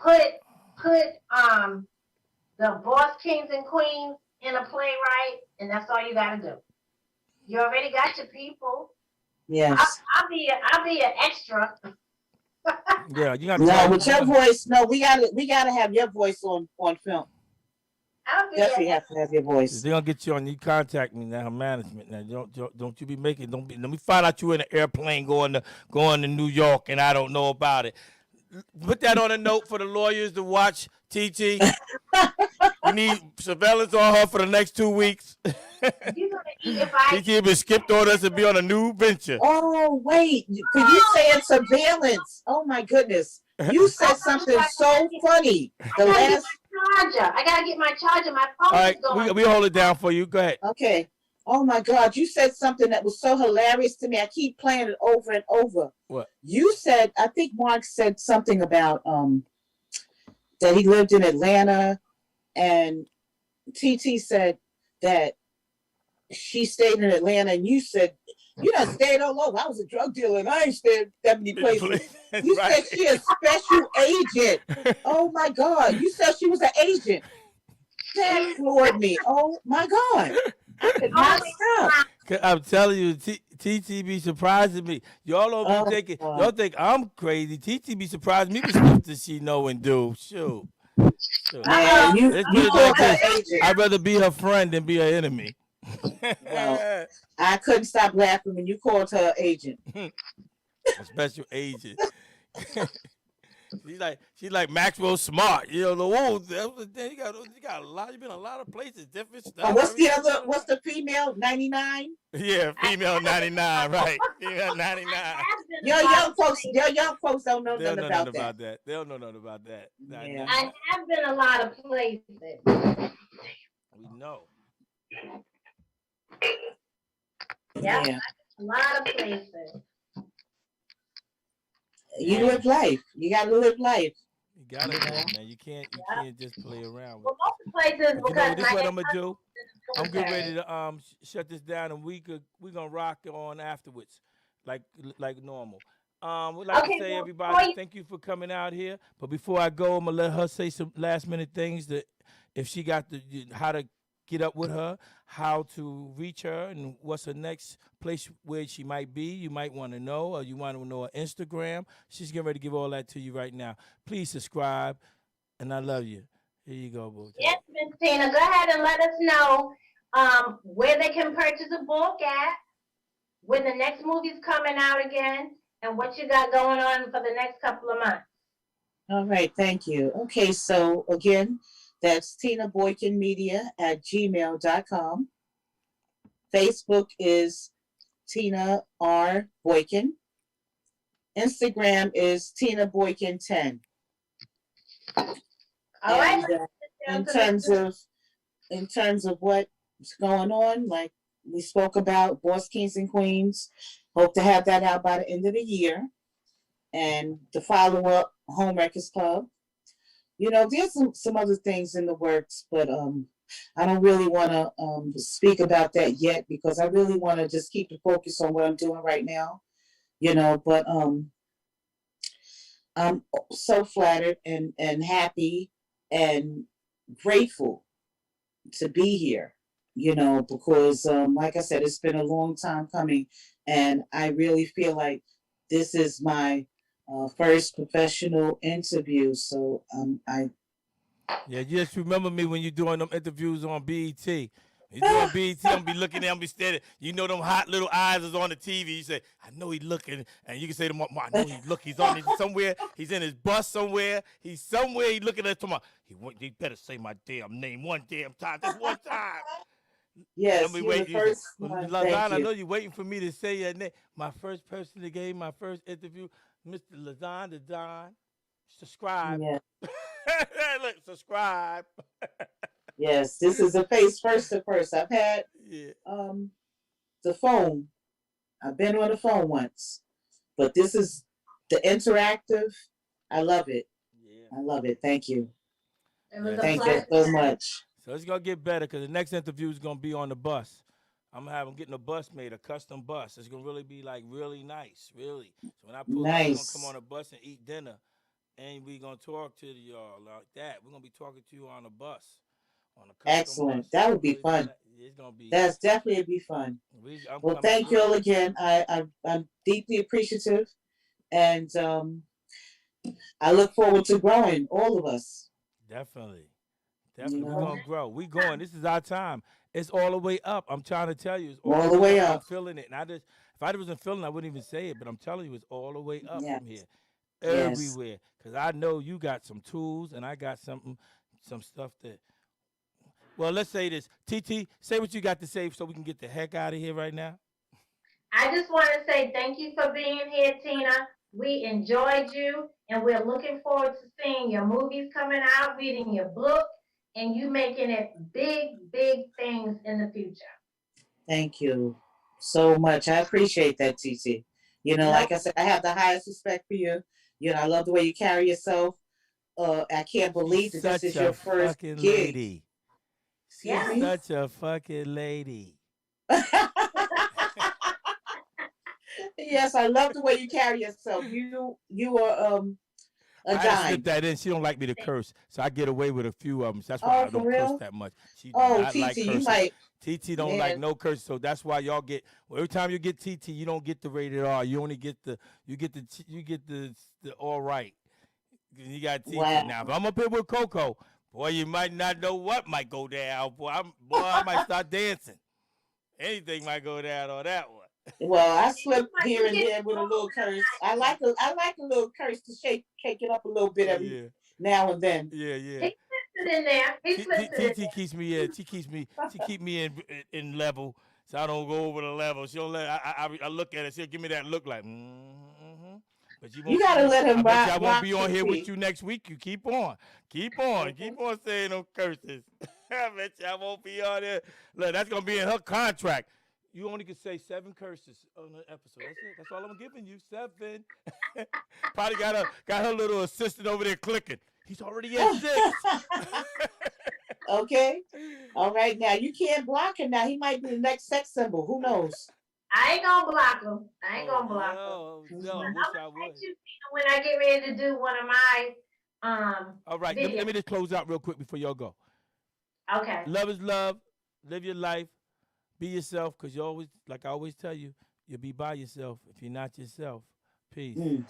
the boss kings and queens in a playwright, and that's all you gotta do. You already got your people. yes. I'll be an extra. Yeah, you got No, with your voice. No, we gotta have your voice on film. Definitely have to have your voice. They're gonna get you on. You contact me now, management. Now, don't you be making. Let me find out you in an airplane going to New York, and I don't know about it. Put that on a note for the lawyers to watch. TT, we need surveillance on her for the next 2 weeks. TT been skipped on us to be on a new venture. Oh wait, for you saying surveillance? Oh my goodness, you said something so funny. I gotta get my charger. My phone All right, is going. we hold it down for you. Go ahead. Okay. Oh my God, you said something that was so hilarious to me. I keep playing it over and over. What? You said, I think Mark said something about that he lived in Atlanta, and TT said that she stayed in Atlanta, and you said, you done stayed all over. I was a drug dealer, and I ain't stayed that many places. You said she a special agent. Oh my God, you said she was an agent. That floored me. Oh my God. I could not stop. I'm telling you, TT be surprising me. Y'all don't be thinking, y'all think I'm crazy. TT be surprising me with stuff that she know and do. Shoot. Man, you I'd rather be her friend than be her enemy. Well, I couldn't stop laughing when you called her agent. A special agent. She's like Maxwell Smart. You know, the whoa, you got a lot. You've been a lot of places, different stuff. Oh, what's the everything. other? What's the female? 99. Yeah, female 99, right? Female 99. Your young folks don't know They don't nothing know nothing about that. about that. They don't know nothing about that. Yeah. I have been a lot of places. We know. Yep, Yeah. a lot of places. You live life. You gotta live life. You gotta do it, man. You can't just play around with Well, it. most of the places But you know because this is what my I'm gonna do. I'm getting military. ready to shut this down, and we're gonna rock on afterwards, like normal. We'd like to Okay, say, well, everybody, before you- thank you for coming out here. But before I go, I'm gonna let her say some last minute things that if she got how to get up with her, how to reach her, and what's her next place where she might be. You might want to know, or you want to know her Instagram. She's getting ready to give all that to you right now. Please subscribe, and I love you. Here you go, boo. Yes, Miss Tina, go ahead and let us know where they can purchase a book at, when the next movie's coming out again, and what you got going on for the next couple of months. All right, thank you. Okay, so again, that's Tina Boykin Media at gmail.com. Facebook is Tina R. Boykin. Instagram is Tina Boykin 10. All right. And, in terms of what's going on, like we spoke about, Boss Kings and Queens, hope to have that out by the end of the year. And the follow-up, Home Records Club. You know, there's some other things in the works, but I don't really want to speak about that yet because I really want to just keep the focus on what I'm doing right now. You know, but I'm so flattered and happy and grateful to be here, you know, because like I said, it's been a long time coming, and I really feel like this is my first professional interview. So Yeah, you just remember me when you're doing them interviews on BET. You doing BET, I'm be looking at him, be standing. You know them hot little eyes is on the TV. You say, I know he's looking, and you can say to him, I know he's looking. He's on somewhere. He's in his bus somewhere. He's somewhere. He's looking at tomorrow. He better say my damn name one damn time. Just one time. yes, Let me you're wait. the first one. Thank LAZONE, I you. know you're waiting for me to say your name. My first person that gave my first interview, Mr. LAZONE the Don. Subscribe. Yeah. Look, subscribe. Yes, this is a face first to first. I've had Yeah. the phone. I've been on the phone once, but this is the interactive. I love it. Yeah. I love it. Thank you. It was a Thank you pleasure. so much. So it's gonna get better because the next interview is gonna be on the bus. I'm gonna have them getting a bus made, a custom bus. It's gonna really be like really nice, really. So when I pull up, we're gonna Nice. come on a bus and eat dinner, and we're gonna talk to y'all like that. We're gonna be talking to you on a bus, on a custom Excellent. bus. That would be Really fun. It's gonna be. That's definitely be fun. I'm Well, coming thank through. you all again. I'm deeply appreciative, and I look forward to growing, all of us. Definitely. You We're know, gonna grow. We going. This is our time. It's all the way up. I'm trying to tell you, it's all the way I'm up. feeling it. And if I wasn't feeling it, I wouldn't even say it. But I'm telling you, it's all the way up Yeah. from here. Yes. Everywhere. Because I know you got some tools and I got some stuff that. Well, let's say this. TT, say what you got to say so we can get the heck out of here right now. I just want to say thank you for being here, Tina. We enjoyed you, and we're looking forward to seeing your movies coming out, reading your book, and you making it big, big things in the future. Thank you so much. I appreciate that, TT. You know, like I said, I have the highest respect for you. You know, I love the way you carry yourself. I can't believe that this is your first fucking gig. lady. She's Yeah. such a fucking lady. Yes, I love the way you carry yourself. You are a I had to slip dime. that in. She don't like me to curse, so I get away with a few of them. That's why Oh, I for don't real? curse that much. She Oh, does not TT, like you cursing. might. TT don't like Man. no curse, so that's why y'all get. Well, every time you get TT, you don't get the rated R. You only get the all right. You got TT Wow. now. If I'm up here with Coco, boy, you might not know what might go down. Boy, I might start dancing. Anything might go down on that one. Well, I slip Like, here you and get there with a little the curse. I like a little curse to shake it up a little bit Oh, every yeah. now and then. Yeah, yeah. He slips it in there. He slips it in TT keeps me in. She keep me in level, so I don't go over the level. She don't let. I look at it. She'll give me that look like. Mm-hmm. But you You won't. gotta let him I bet you I won't rock be on here with TT. you next week. You keep on saying those curses. I bet you I won't be on there. Look, that's gonna be in her contract. You only can say 7 curses on an episode. That's it. That's all I'm giving you. 7. Probably got her little assistant over there clicking. He's already at 6. Okay. All right. Now you can't block him. Now he might be the next sex symbol. Who knows? I ain't gonna block him. I ain't gonna block him. No, Mhm. I I'm wish gonna I would. text you when I get ready to do one of my All right, let videos. me just close out real quick before y'all go. Okay. Love is love. Live your life. Be yourself, because you always, like I always tell you, you'll be by yourself if you're not yourself. Peace. Mm.